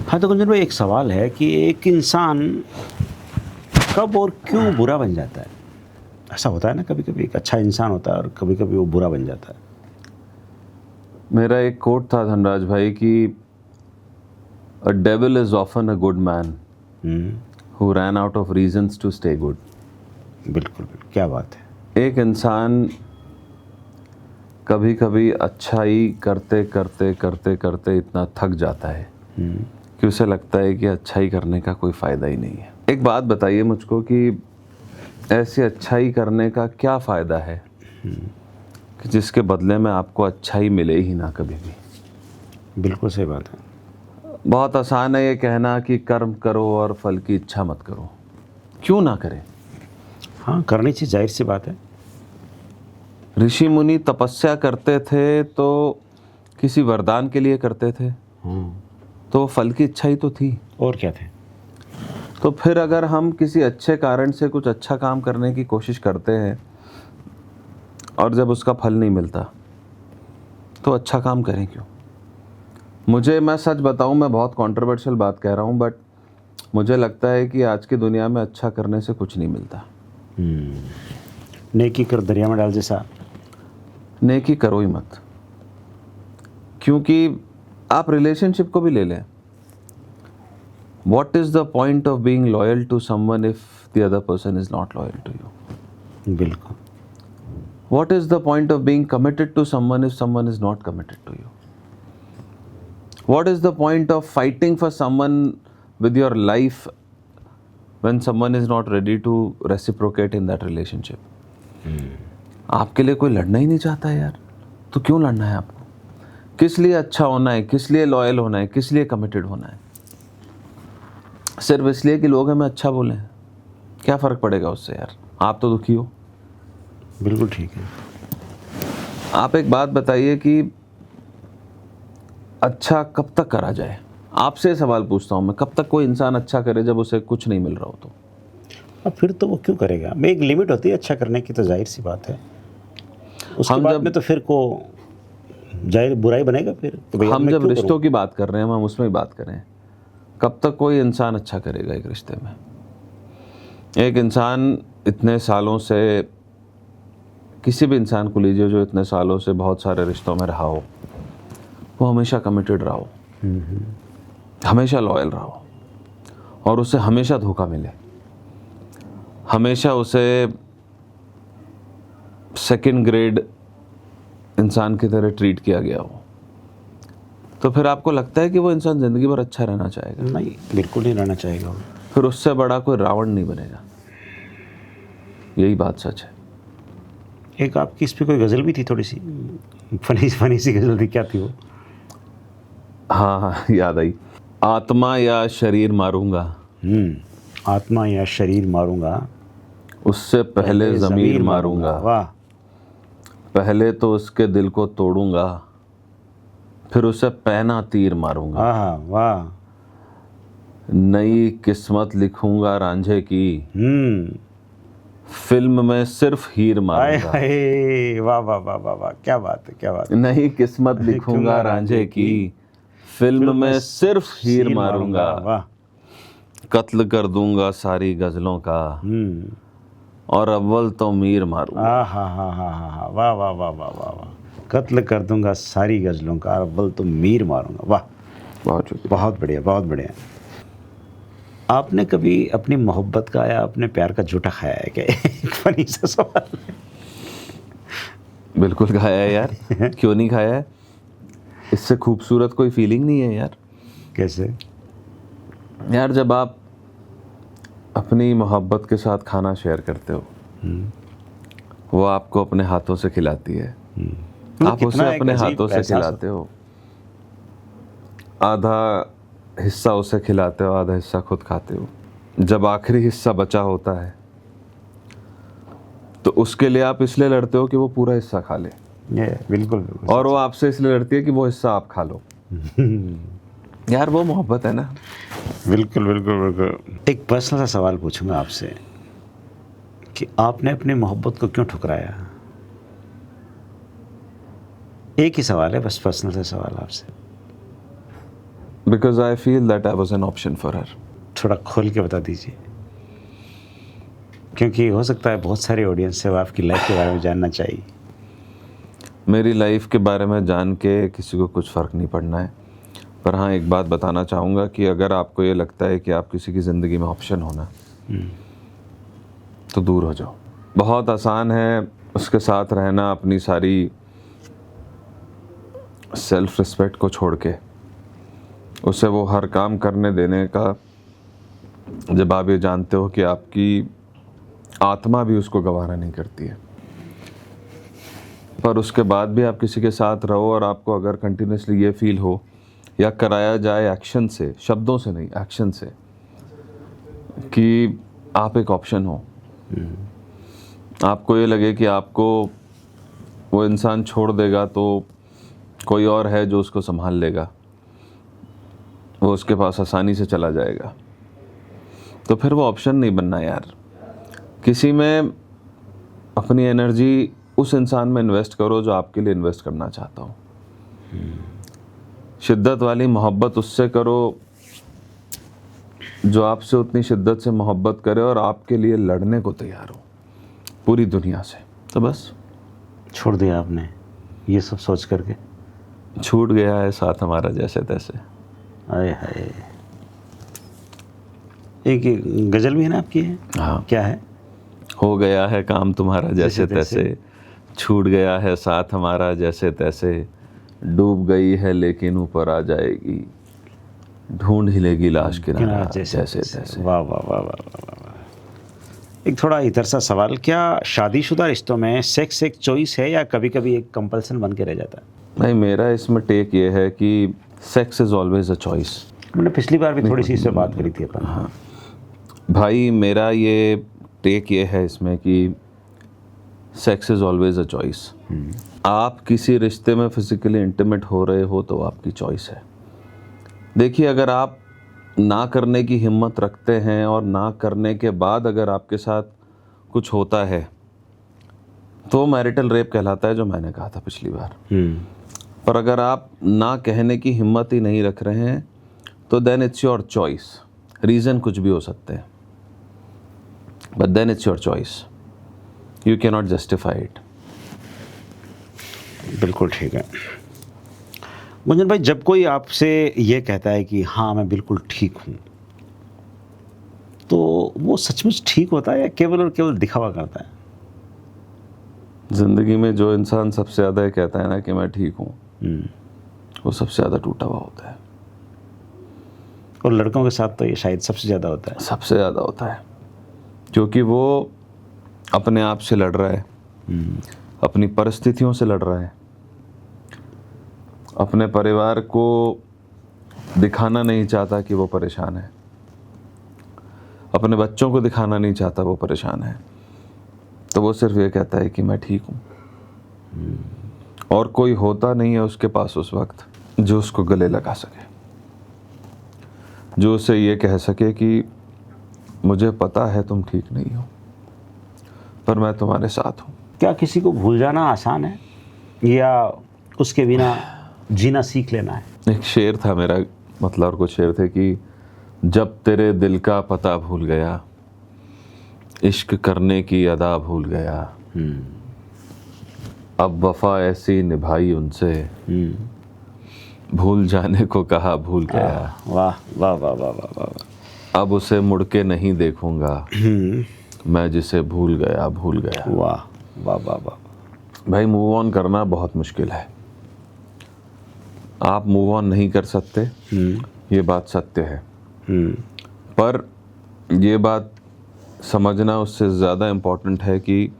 हाँ तो गुंजन भाई, एक सवाल है कि एक इंसान कब और क्यों बुरा बन जाता है? ऐसा होता है ना, कभी कभी एक अच्छा इंसान होता है और कभी कभी वो बुरा बन जाता है। मेरा एक कोट था धनराज भाई कि a devil is often a good man who ran out of reasons to stay good. बिल्कुल बिल्कुल, क्या बात है। एक इंसान कभी कभी अच्छाई करते करते करते करते इतना थक जाता है कि उसे लगता है कि अच्छाई करने का कोई फ़ायदा ही नहीं है। एक बात बताइए मुझको कि ऐसी अच्छाई करने का क्या फ़ायदा है कि जिसके बदले में आपको अच्छाई मिले ही ना कभी भी। बिल्कुल सही बात है। बहुत आसान है ये कहना कि कर्म करो और फल की इच्छा मत करो, क्यों ना करें। हाँ, करनी चाहिए, जाहिर सी बात है। ऋषि मुनि तपस्या करते थे तो किसी वरदान के लिए करते थे, तो फल की इच्छा ही तो थी। और क्या थे। तो फिर अगर हम किसी अच्छे कारण से कुछ अच्छा काम करने की कोशिश करते हैं और जब उसका फल नहीं मिलता तो अच्छा काम करें क्यों। मैं सच बताऊं, मैं बहुत कंट्रोवर्शियल बात कह रहा हूं, बट मुझे लगता है कि आज की दुनिया में अच्छा करने से कुछ नहीं मिलता। नेकी कर दरिया में डाल जैसा। नेकी करो ही मत, क्योंकि आप रिलेशनशिप को भी ले लें। What is the point of being loyal to someone if the other person is not loyal to you? बिल्कुल। What is the point of being committed to someone if someone is not committed to you? What is the point of fighting for someone with your life when someone is not ready to reciprocate in that relationship? आपके लिए कोई लड़ना ही नहीं चाहता है यार, तो क्यों लड़ना है आपको? किस लिए अच्छा होना है, किस लिए लॉयल होना है, किस लिए कमिटेड होना है? सिर्फ इसलिए कि लोग हमें अच्छा बोलें, क्या फ़र्क पड़ेगा उससे यार, आप तो दुखी हो। बिल्कुल ठीक है। आप एक बात बताइए कि अच्छा कब तक करा जाए। आपसे सवाल पूछता हूँ मैं, कब तक कोई इंसान अच्छा करे जब उसे कुछ नहीं मिल रहा हो तो? अब फिर तो वो क्यों करेगा। एक लिमिट होती है अच्छा करने की, तो जाहिर सी बात है। उसके बाद में तो फिर को जाहिर बुराई बनेगा फिर तो भैया। हम जब रिश्तों की बात कर रहे हैं, हम उसमें ही बात करें। कब तक कोई इंसान अच्छा करेगा एक रिश्ते में? एक इंसान इतने सालों से, किसी भी इंसान को लीजिए जो इतने सालों से बहुत सारे रिश्तों में रहा हो, वो हमेशा कमिटेड रहा हो, हमेशा लॉयल रहा हो, और उसे हमेशा धोखा मिले, हमेशा उसे सेकंड ग्रेड इंसान की तरह ट्रीट किया गया हो, तो फिर आपको लगता है कि वो इंसान ज़िंदगी भर अच्छा रहना चाहेगा? नहीं, बिल्कुल नहीं रहना चाहेगा। फिर उससे बड़ा कोई रावण नहीं बनेगा। यही बात सच है। एक आपकी इस पे कोई गज़ल भी थी, थोड़ी सी फनी सी गज़ल थी, क्या थी वो? हाँ, याद आई। आत्मा या शरीर मारूंगा, आत्मा या शरीर मारूंगा, उससे पहले ज़मीर मारूंगा, वाह पहले तो उसके दिल को तोड़ूंगा, फिर उसे पैना तीर मारूंगा। वाह वाह। नई किस्मत लिखूंगा रांझे की, फिल्म में सिर्फ हीर हाय मारूंगा। हाय, वाह वाह वाह वाह वाह, क्या बात है, क्या बात है। नई किस्मत लिखूंगा रांझे की, फिल्म में सिर्फ हीर मारूंगा। वाह। कत्ल कर दूंगा सारी गजलों का, और अव्वल तो मीर मारूंगा। हा हा हा हा हा, वाह वाह वाह वाह वाह वाह। कत्ल कर दूंगा सारी गजलों का, अव्वल तो मीर मारूंगा। वाह, बहुत शुक्रिया। बहुत बढ़िया, बहुत बढ़िया। आपने कभी अपनी मोहब्बत का या अपने प्यार का झूठा खाया है क्या? एक फनी सा सवाल है। बिल्कुल खाया है यार, क्यों नहीं खाया है? इससे खूबसूरत कोई फीलिंग नहीं है यार। कैसे? यार जब आप अपनी मोहब्बत के साथ खाना शेयर करते हो, वो आपको अपने हाथों से खिलाती है, आप कितना उसे एक अपने अजीब हाथों से एहसास खिलाते हो, आधा हिस्सा उसे खिलाते हो, आधा हिस्सा खुद खाते हो। जब आखिरी हिस्सा बचा होता है तो उसके लिए आप इसलिए लड़ते हो कि वो पूरा हिस्सा खा ले, ये बिल्कुल बिल्कुल। और वो आपसे इसलिए लड़ती है कि वो हिस्सा आप खा लो। यार वो मोहब्बत है ना। बिल्कुल बिल्कुल बिल्कुल। एक पर्सनल सा सवाल पूछूंगा आपसे कि आपने अपनी मोहब्बत को क्यों ठुकराया? एक ही सवाल है बस, पर्सनल सा सवाल आपसे। Because I feel that I was an option for her. थोड़ा खोल के बता दीजिए, क्योंकि हो सकता है बहुत सारे ऑडियंस है वो आपकी लाइफ के बारे में जानना चाहिए। मेरी लाइफ के बारे में जान के किसी को कुछ फ़र्क नहीं पड़ना है, पर हाँ एक बात बताना चाहूँगा कि अगर आपको ये लगता है कि आप किसी की ज़िंदगी में ऑप्शन होना, तो दूर हो जाओ। बहुत आसान है उसके साथ रहना, अपनी सारी सेल्फ रिस्पेक्ट को छोड़ के उसे वो हर काम करने देने का, जब आप ये जानते हो कि आपकी आत्मा भी उसको गवारा नहीं करती है, पर उसके बाद भी आप किसी के साथ रहो और आपको अगर कंटिन्यूसली ये फील हो या कराया जाए एक्शन से, शब्दों से नहीं एक्शन से, कि आप एक ऑप्शन हो, आपको ये लगे कि आपको वो इंसान छोड़ देगा तो कोई और है जो उसको संभाल लेगा, वो उसके पास आसानी से चला जाएगा, तो फिर वो ऑप्शन नहीं बनना यार। किसी में अपनी एनर्जी उस इंसान में इन्वेस्ट करो जो आपके लिए इन्वेस्ट करना चाहता हो। शिद्दत वाली मोहब्बत उससे करो जो आपसे उतनी शिद्दत से मोहब्बत करे और आपके लिए लड़ने को तैयार हो पूरी दुनिया से। तो बस छोड़ दिया आपने ये सब सोच करके? छूट गया है साथ हमारा जैसे तैसे। आए हाय। एक ये गजल भी है ना आपकी? है हाँ, क्या है? हो गया है काम तुम्हारा जैसे जैसे तैसे। तैसे, छूट गया है साथ हमारा जैसे तैसे, डूब गई है लेकिन ऊपर आ जाएगी, ढूंढ ही लेगी लाश किनारा जैसे तैसे। वाह वाह वाह वाह वाह वाह वाह। एक थोड़ा इधर सा सवाल, क्या शादीशुदा रिश्तों में सेक्स एक चॉइस है या कभी कभी एक कंपल्सन बन के रह जाता है? नहीं, मेरा इसमें टेक ये है कि sex is always a choice. मैंने पिछली बार भी थोड़ी सी इस पर बात करी थी अपन। हाँ भाई, मेरा ये टेक ये है इसमें कि sex is always a choice. आप किसी रिश्ते में फिजिकली इंटीमेट हो रहे हो तो आपकी चॉइस है। देखिए, अगर आप ना करने की हिम्मत रखते हैं और ना करने के बाद अगर आपके साथ कुछ होता है तो मैरिटल रेप कहलाता है, जो मैंने कहा था पिछली बार। पर अगर आप ना कहने की हिम्मत ही नहीं रख रहे हैं तो then it's your choice. Reason कुछ भी हो सकते हैं, but then it's your choice, you can not justify it. बिल्कुल ठीक है। गुंजन भाई, जब कोई आपसे ये कहता है कि हाँ मैं बिल्कुल ठीक हूँ, तो वो सचमुच ठीक होता है या केवल और केवल दिखावा करता है? ज़िंदगी में जो इंसान सबसे ज़्यादा ये कहता है ना कि मैं ठीक हूँ, वो सबसे ज़्यादा टूटा हुआ होता है। और लड़कों के साथ तो ये शायद सबसे ज़्यादा होता है। सबसे ज़्यादा होता है, क्योंकि वो अपने आप से लड़ रहा है, अपनी परिस्थितियों से लड़ रहा है, अपने परिवार को दिखाना नहीं चाहता कि वो परेशान है, अपने बच्चों को दिखाना नहीं चाहता वो परेशान है, तो वो सिर्फ ये कहता है कि मैं ठीक हूँ, और कोई होता नहीं है उसके पास उस वक्त जो उसको गले लगा सके, जो उसे ये कह सके कि मुझे पता है तुम ठीक नहीं हो, पर मैं तुम्हारे साथ हूँ। क्या किसी को भूल जाना आसान है या उसके बिना जीना सीख लेना है? एक शेर था मेरा, मतलब और कुछ शेर थे कि जब तेरे दिल का पता भूल गया, इश्क करने की अदा भूल गया, अब वफा ऐसी निभाई उनसे, भूल जाने को कहा भूल गया, वाह वाह वाह वाह वाह वाह, अब उसे मुड़ के नहीं देखूंगा, मैं जिसे भूल गया भूल गया। वाह वाह वाह वाह। भाई मूव ऑन करना बहुत मुश्किल है, आप मूव ऑन नहीं कर सकते, ये बात सत्य है, पर ये बात समझना उससे ज़्यादा इम्पोर्टेंट है कि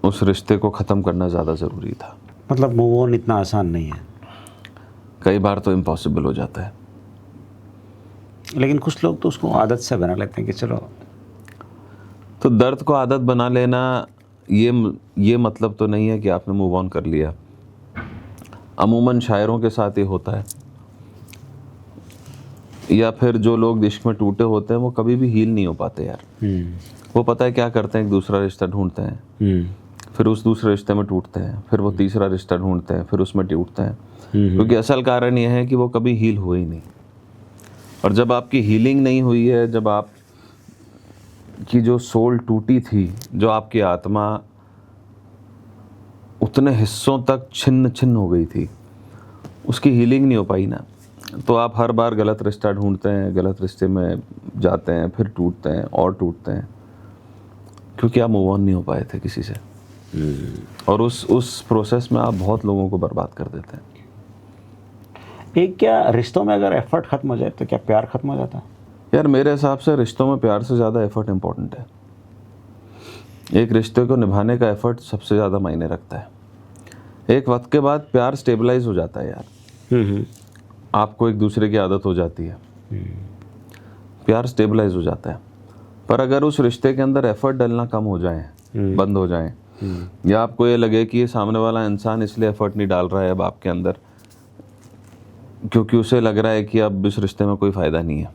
उस रिश्ते को ख़त्म करना ज़्यादा ज़रूरी था। मतलब मूव ऑन इतना आसान नहीं है, कई बार तो इम्पॉसिबल हो जाता है। लेकिन कुछ लोग तो उसको आदत से बना लेते हैं कि चलो। तो दर्द को आदत बना लेना ये मतलब तो नहीं है कि आपने मूव ऑन कर लिया। अमूमन शायरों के साथ ये होता है, या फिर जो लोग इश्क में टूटे होते हैं वो कभी भी हील नहीं हो पाते यार। वो पता है क्या करते हैं, एक दूसरा रिश्ता ढूंढते हैं, फिर उस दूसरे रिश्ते में टूटते हैं, फिर वो तीसरा रिश्ता ढूंढते हैं, फिर उसमें टूटते हैं, क्योंकि असल कारण यह है कि वो कभी हील हुए ही नहीं। और जब आपकी हीलिंग नहीं हुई है, जब आप की जो सोल टूटी थी, जो आपकी आत्मा उतने हिस्सों तक छिन्न छिन्न हो गई थी, उसकी हीलिंग नहीं हो पाई ना, तो आप हर बार गलत रिश्ता ढूंढते हैं, गलत रिश्ते में जाते हैं, फिर टूटते हैं और टूटते हैं, क्योंकि आप मूव ऑन नहीं हो पाए थे किसी से। और उस प्रोसेस में आप बहुत लोगों को बर्बाद कर देते हैं। एक क्या रिश्तों में अगर एफर्ट खत्म हो जाए तो क्या प्यार खत्म हो जाता है? यार मेरे हिसाब से रिश्तों में प्यार से ज़्यादा एफर्ट इम्पोर्टेंट है। एक रिश्ते को निभाने का एफर्ट सबसे ज़्यादा मायने रखता है। एक वक्त के बाद प्यार स्टेबलाइज हो जाता है यार, आपको एक दूसरे की आदत हो जाती है, प्यार स्टेबलाइज हो जाता है। पर अगर उस रिश्ते के अंदर एफर्ट डालना कम हो जाए, बंद हो जाए, या आपको ये लगे कि ये सामने वाला इंसान इसलिए एफर्ट नहीं डाल रहा है अब आपके अंदर क्योंकि उसे लग रहा है कि अब इस रिश्ते में कोई फ़ायदा नहीं है,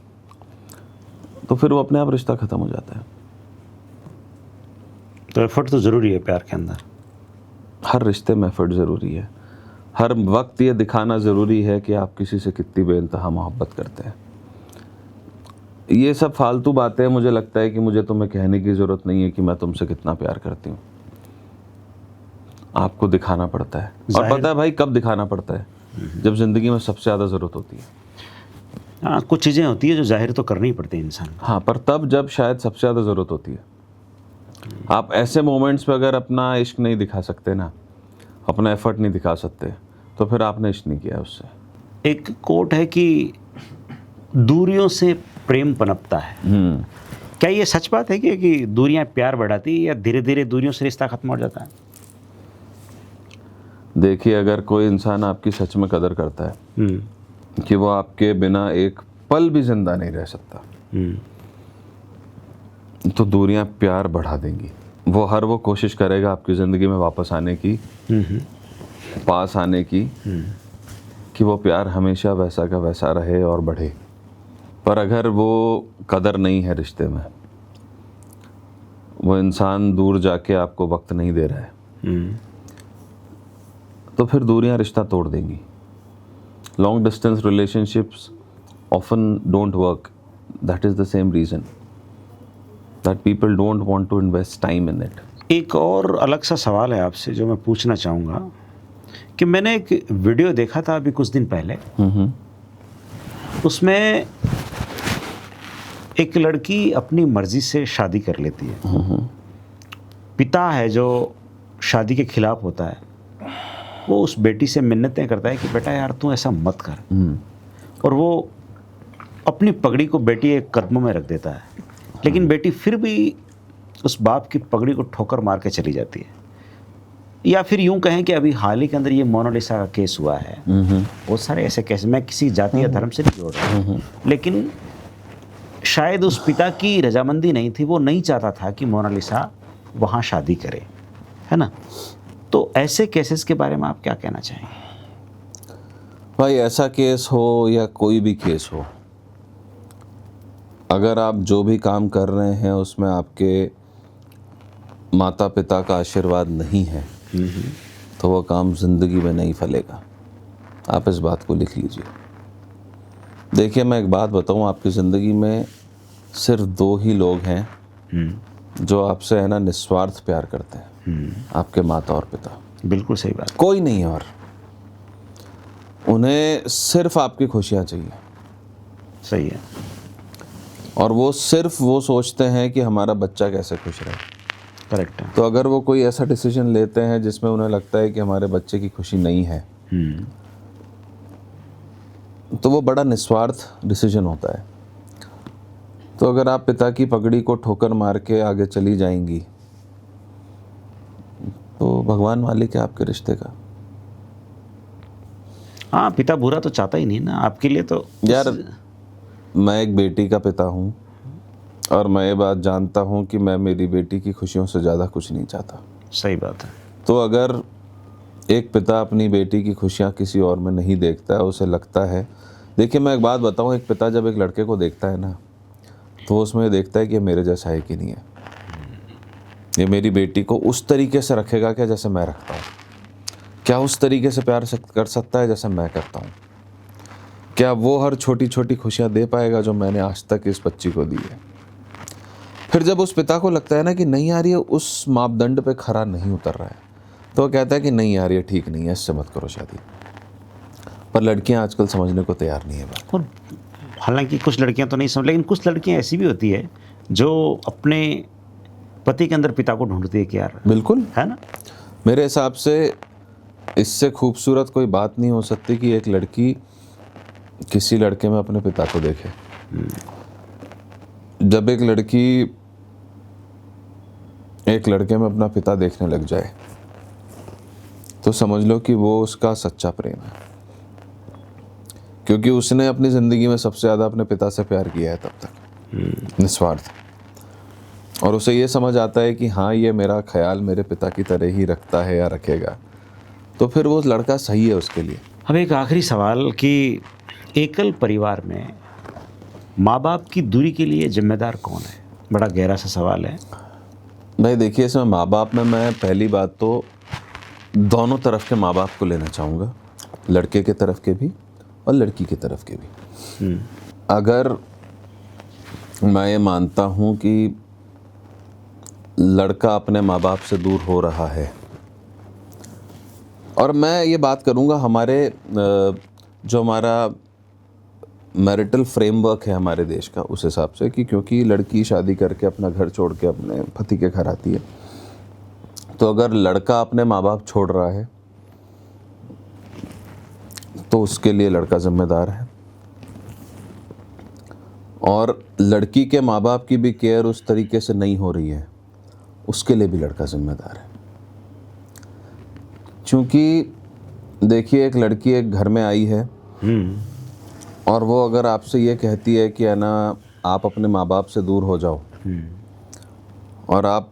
तो फिर वो अपने आप रिश्ता ख़त्म हो जाता है। तो एफर्ट तो ज़रूरी है प्यार के अंदर, हर रिश्ते में एफर्ट ज़रूरी है। हर वक्त ये दिखाना ज़रूरी है कि आप किसी से कितनी बेइंतहा मोहब्बत करते हैं। ये सब फालतू बातें मुझे लगता है कि मुझे तुम्हें कहने की ज़रूरत नहीं है कि मैं तुमसे कितना प्यार करती हूँ। आपको दिखाना पड़ता है, और पता है भाई कब दिखाना पड़ता है? जब ज़िंदगी में सबसे ज़्यादा ज़रूरत होती है। हाँ, कुछ चीज़ें होती है जो जाहिर तो करनी ही पड़ती है इंसान को। हाँ, पर तब जब शायद सबसे ज़्यादा ज़रूरत होती है। आप ऐसे मोमेंट्स पे अगर अपना इश्क नहीं दिखा सकते ना, अपना एफर्ट नहीं दिखा सकते, तो फिर आपने इश्क नहीं किया उससे। एक कोट है कि दूरियों से प्रेम पनपता है। क्या ये सच बात है कि दूरियां प्यार बढ़ाती है या धीरे धीरे दूरियों से रिश्ता खत्म हो जाता है? देखिए, अगर कोई इंसान आपकी सच में कदर करता है कि वो आपके बिना एक पल भी जिंदा नहीं रह सकता, तो दूरियां प्यार बढ़ा देंगी। वो कोशिश करेगा आपकी ज़िंदगी में वापस आने की, पास आने की, कि वो प्यार हमेशा वैसा का वैसा रहे और बढ़े। पर अगर वो कदर नहीं है रिश्ते में, वो इंसान दूर जाके आपको वक्त नहीं दे रहा है, तो फिर दूरियां रिश्ता तोड़ देंगी। Long distance relationships often don't work. That is the same reason that people don't want to invest time in it. एक और अलग सा सवाल है आपसे जो मैं पूछना चाहूँगा कि मैंने एक वीडियो देखा था अभी कुछ दिन पहले। उसमें एक लड़की अपनी मर्जी से शादी कर लेती है। पिता है जो शादी के खिलाफ होता है, वो उस बेटी से मिन्नतें करता है कि बेटा यार तू ऐसा मत कर, और वो अपनी पगड़ी को बेटी के कदमों में रख देता है, लेकिन बेटी फिर भी उस बाप की पगड़ी को ठोकर मार के चली जाती है। या फिर यूं कहें कि अभी हाल ही के अंदर ये मोनालिसा का केस हुआ है, बहुत सारे ऐसे केस, मैं किसी जाति या धर्म से नहीं जोड़ रहा हूँ, लेकिन शायद उस पिता की रजामंदी नहीं थी, वो नहीं चाहता था कि मोनालिसा वहाँ शादी करे, है ना। तो ऐसे केसेस के बारे में आप क्या कहना चाहेंगे? भाई ऐसा केस हो या कोई भी केस हो, अगर आप जो भी काम कर रहे हैं उसमें आपके माता पिता का आशीर्वाद नहीं है तो वो काम ज़िंदगी में नहीं फलेगा। आप इस बात को लिख लीजिए। देखिए मैं एक बात बताऊं, आपकी ज़िंदगी में सिर्फ 2 ही लोग हैं जो आपसे है ना निस्वार्थ प्यार करते हैं, आपके माता और पिता। बिल्कुल सही बात। कोई नहीं है, और उन्हें सिर्फ आपकी खुशियाँ चाहिए। सही है। और वो सिर्फ वो सोचते हैं कि हमारा बच्चा कैसे खुश रहे। करेक्ट है। तो अगर वो कोई ऐसा डिसीजन लेते हैं जिसमें उन्हें लगता है कि हमारे बच्चे की खुशी नहीं है तो वो बड़ा निस्वार्थ डिसीजन होता है। तो अगर आप पिता की पगड़ी को ठोकर मार के आगे चली जाएंगी तो भगवान मालिक है आपके रिश्ते का। हाँ, पिता बुरा तो चाहता ही नहीं ना आपके लिए। तो यार मैं एक बेटी का पिता हूँ और मैं ये बात जानता हूँ कि मैं मेरी बेटी की खुशियों से ज़्यादा कुछ नहीं चाहता। सही बात है। तो अगर एक पिता अपनी बेटी की खुशियाँ किसी और में नहीं देखता है, उसे लगता है, देखिए मैं एक बात बताऊँ, एक पिता जब एक लड़के को देखता है ना तो उसमें ये देखता है कि ये मेरे जैसा है कि नहीं है, ये मेरी बेटी को उस तरीके से रखेगा क्या जैसे मैं रखता हूँ, क्या उस तरीके से प्यार कर सकता है जैसे मैं करता हूँ, क्या वो हर छोटी छोटी खुशियाँ दे पाएगा जो मैंने आज तक इस बच्ची को दी है। फिर जब उस पिता को लगता है ना कि नहीं यार ये उस मापदंड पे खरा नहीं उतर रहा है तो वो कहता है कि नहीं यार ये ठीक नहीं है, इससे मत करो शादी। पर लड़कियां आजकल समझने को तैयार नहीं है बात। और हालांकि कुछ लड़कियां तो नहीं समझ, लेकिन कुछ लड़कियां ऐसी भी होती है जो अपने पति के अंदर पिता को ढूंढती है कि यार, बिल्कुल है ना। मेरे हिसाब से इससे खूबसूरत कोई बात नहीं हो सकती कि एक लड़की किसी लड़के में अपने पिता को देखे। जब एक लड़की एक लड़के में अपना पिता देखने लग जाए तो समझ लो कि वो उसका सच्चा प्रेम है, क्योंकि उसने अपनी ज़िंदगी में सबसे ज़्यादा अपने पिता से प्यार किया है तब तक, निस्वार्थ। और उसे ये समझ आता है कि हाँ ये मेरा ख्याल मेरे पिता की तरह ही रखता है या रखेगा, तो फिर वो लड़का सही है उसके लिए। अब एक आखिरी सवाल कि एकल परिवार में माँ बाप की दूरी के लिए जिम्मेदार कौन है? बड़ा गहरा सा सवाल है भाई। देखिए इसमें माँ बाप में मैं पहली बात तो दोनों तरफ के माँ बाप को लेना चाहूँगा, लड़के के तरफ के भी और लड़की की तरफ के भी। अगर मैं ये मानता हूँ कि लड़का अपने माँ बाप से दूर हो रहा है, और मैं ये बात करूँगा हमारे जो हमारा मैरिटल फ्रेमवर्क है हमारे देश का, उस हिसाब से कि क्योंकि लड़की शादी करके अपना घर छोड़ के अपने पति के घर आती है, तो अगर लड़का अपने माँ बाप छोड़ रहा है तो उसके लिए लड़का जिम्मेदार है, और लड़की के माँ बाप की भी केयर उस तरीके से नहीं हो रही है उसके लिए भी लड़का जिम्मेदार है। क्योंकि देखिए एक लड़की एक घर में आई है और वो अगर आपसे ये कहती है कि है ना आप अपने माँ बाप से दूर हो जाओ, और आप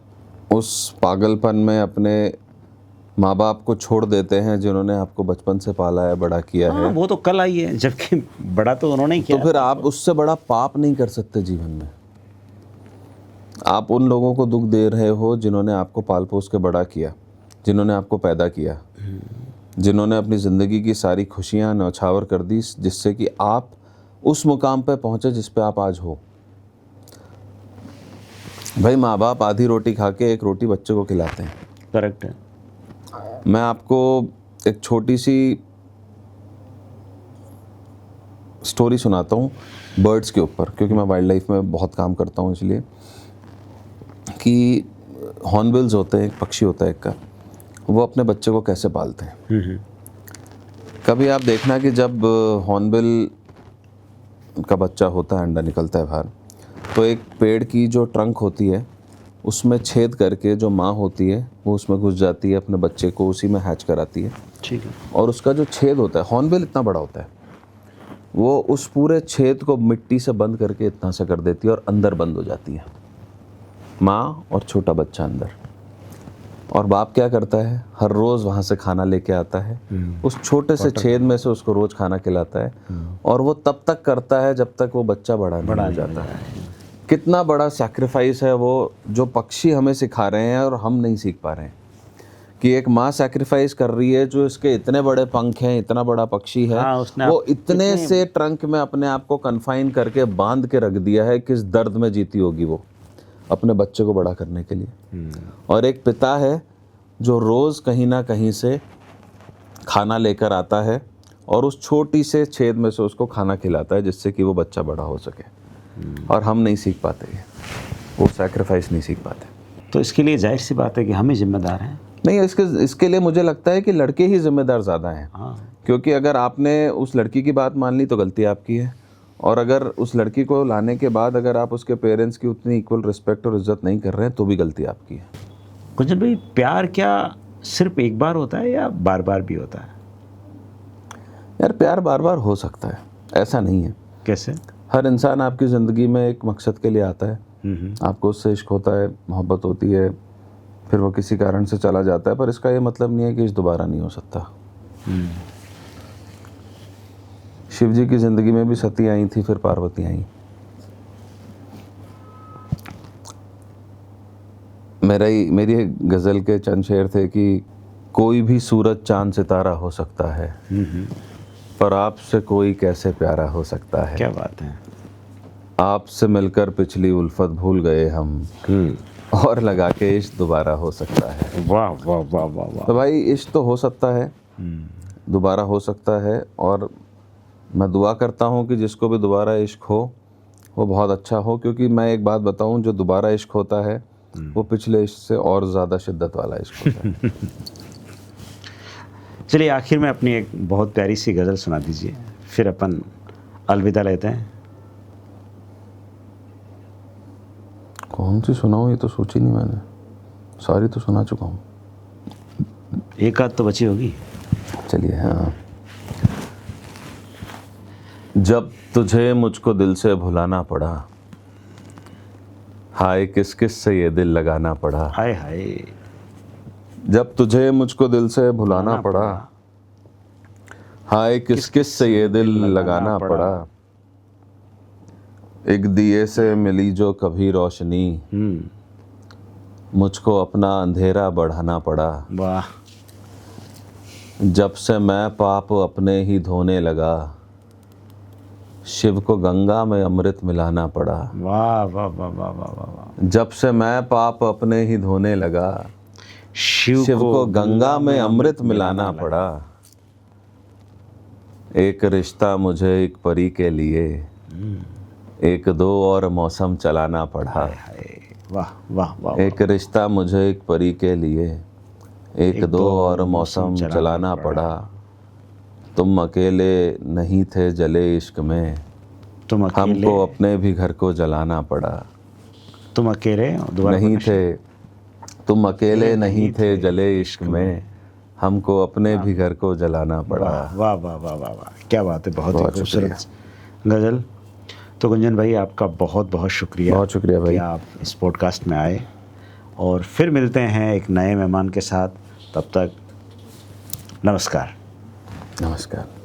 उस पागलपन में अपने माँ बाप को छोड़ देते हैं जिन्होंने आपको बचपन से पाला है, बड़ा किया है। वो तो कल आई है, जबकि बड़ा तो उन्होंने ही किया। तो फिर आप उससे बड़ा पाप नहीं कर सकते जीवन में। आप उन लोगों को दुख दे रहे हो जिन्होंने आपको पाल पोस के बड़ा किया, जिन्होंने आपको पैदा किया, जिन्होंने अपनी ज़िंदगी की सारी खुशियाँ न्यौछावर कर दी जिससे कि आप उस मुकाम पे पहुँचे जिस पे आप आज हो। भाई माँ बाप आधी रोटी खा के एक रोटी बच्चे को खिलाते हैं। करेक्ट है। मैं आपको एक छोटी सी स्टोरी सुनाता हूँ बर्ड्स के ऊपर, क्योंकि मैं वाइल्ड लाइफ में बहुत काम करता हूँ, इसलिए कि हॉर्नबिल्स होते हैं, एक पक्षी होता है एक का, वो अपने बच्चे को कैसे पालते हैं। कभी आप देखना कि जब हॉर्नबिल का बच्चा होता है, अंडा निकलता है बाहर, तो एक पेड़ की जो ट्रंक होती है उसमें छेद करके जो माँ होती है वो उसमें घुस जाती है, अपने बच्चे को उसी में हैच कराती है। ठीक है। और उसका जो छेद होता है, हॉर्नबिल इतना बड़ा होता है, वो उस पूरे छेद को मिट्टी से बंद करके इतना सा कर देती है और अंदर बंद हो जाती है, माँ और छोटा बच्चा अंदर। और बाप क्या करता है, हर रोज़ वहाँ से खाना लेके आता है, उस छोटे से छेद में से उसको रोज़ खाना खिलाता है, और वो तब तक करता है जब तक वो बच्चा बड़ा नहीं हो जाता है। कितना बड़ा सैक्रिफाइस है वो, जो पक्षी हमें सिखा रहे हैं और हम नहीं सीख पा रहे हैं कि एक माँ सैक्रिफाइस कर रही है, जो इसके इतने बड़े पंख हैं, इतना बड़ा पक्षी है, वो इतने से ट्रंक में अपने आप को कन्फाइन करके बांध के रख दिया है। किस दर्द में जीती होगी वो अपने बच्चे को बड़ा करने के लिए। और एक पिता है जो रोज़ कहीं ना कहीं से खाना लेकर आता है और उस छोटी से छेद में से उसको खाना खिलाता है, जिससे कि वो बच्चा बड़ा हो सके। और हम नहीं सीख पाते, वो सैक्रिफाइस नहीं सीख पाते। तो इसके लिए जाहिर सी बात है कि हम ही जिम्मेदार हैं। नहीं, इसके लिए मुझे लगता है कि लड़के ही जिम्मेदार ज़्यादा हैं। हाँ, क्योंकि अगर आपने उस लड़की की बात मान ली तो गलती आपकी है, और अगर उस लड़की को लाने के बाद अगर आप उसके पेरेंट्स की उतनी इक्वल रिस्पेक्ट और इज्जत नहीं कर रहे हैं तो भी गलती आपकी है। गुंजन भाई, प्यार क्या सिर्फ एक बार होता है या बार बार भी होता है? यार प्यार बार बार हो सकता है, ऐसा नहीं है। कैसे? हर इंसान आपकी ज़िंदगी में एक मकसद के लिए आता है, आपको उससे इश्क होता है, मोहब्बत होती है, फिर वो किसी कारण से चला जाता है, पर इसका ये मतलब नहीं है कि इस दोबारा नहीं हो सकता। शिव जी की ज़िंदगी में भी सती आई थी, फिर पार्वती आई। मेरी एक गज़ल के चंद शेर थे कि कोई भी सूरज चांद सितारा हो सकता है, पर आपसे कोई कैसे प्यारा हो सकता है। क्या बात है। आपसे मिलकर पिछली उल्फत भूल गए हम, और लगा के इश्क दोबारा हो सकता है। वाह वाह वाह वाह वाह। तो भाई इश्क तो हो सकता है, दोबारा हो सकता है, और मैं दुआ करता हूँ कि जिसको भी दोबारा इश्क हो वो बहुत अच्छा हो। क्योंकि मैं एक बात बताऊँ, जो दोबारा इश्क होता है वो पिछले इश्क से और ज़्यादा शिद्दत वाला इश्क होता है। चलिए, आखिर में अपनी एक बहुत प्यारी सी गज़ल सुना दीजिए, फिर अपन अलविदा लेते हैं। कौन सी सुनाऊँ, ये तो सोची नहीं मैंने, सारी तो सुना चुका हूँ। एक आध तो बची होगी। चलिए, हाँ। जब तुझे मुझको दिल से भुलाना पड़ा, हाय किस किस से ये दिल लगाना पड़ा। हाय हाय। जब तुझे मुझको दिल से भुलाना पड़ा, हाय किस किस से ये दिल लगाना पड़ा। एक दिए से मिली जो कभी रोशनी, मुझको अपना अंधेरा बढ़ाना पड़ा। वाह। जब से मैं पाप अपने ही धोने लगा, शिव को गंगा में अमृत मिलाना पड़ा। वाह वाह वाह वाह वाह वाह। जब से मैं पाप अपने ही धोने लगा, शिव को गंगा में अमृत मिलाना पड़ा। एक रिश्ता मुझे एक परी के लिए, एक दो और मौसम चलाना पड़ा। वाह वाह वाह। एक रिश्ता मुझे एक परी के लिए, एक दो और मौसम चलाना पड़ा। तुम अकेले नहीं थे जले इश्क में, हमको अपने भी घर को जलाना पड़ा। तुम अकेले नहीं थे, तुम अकेले नहीं थे जले इश्क में, हमको अपने भी घर को जलाना पड़ा। वाह वाह वाह वाह वाह, क्या बात है। बहुत ही खूबसूरत गज़ल। तो गुंजन भाई, आपका बहुत बहुत शुक्रिया। बहुत शुक्रिया भाई, आप इस पॉडकास्ट में आए, और फिर मिलते हैं एक नए मेहमान के साथ। तब तक नमस्कार। नमस्कार।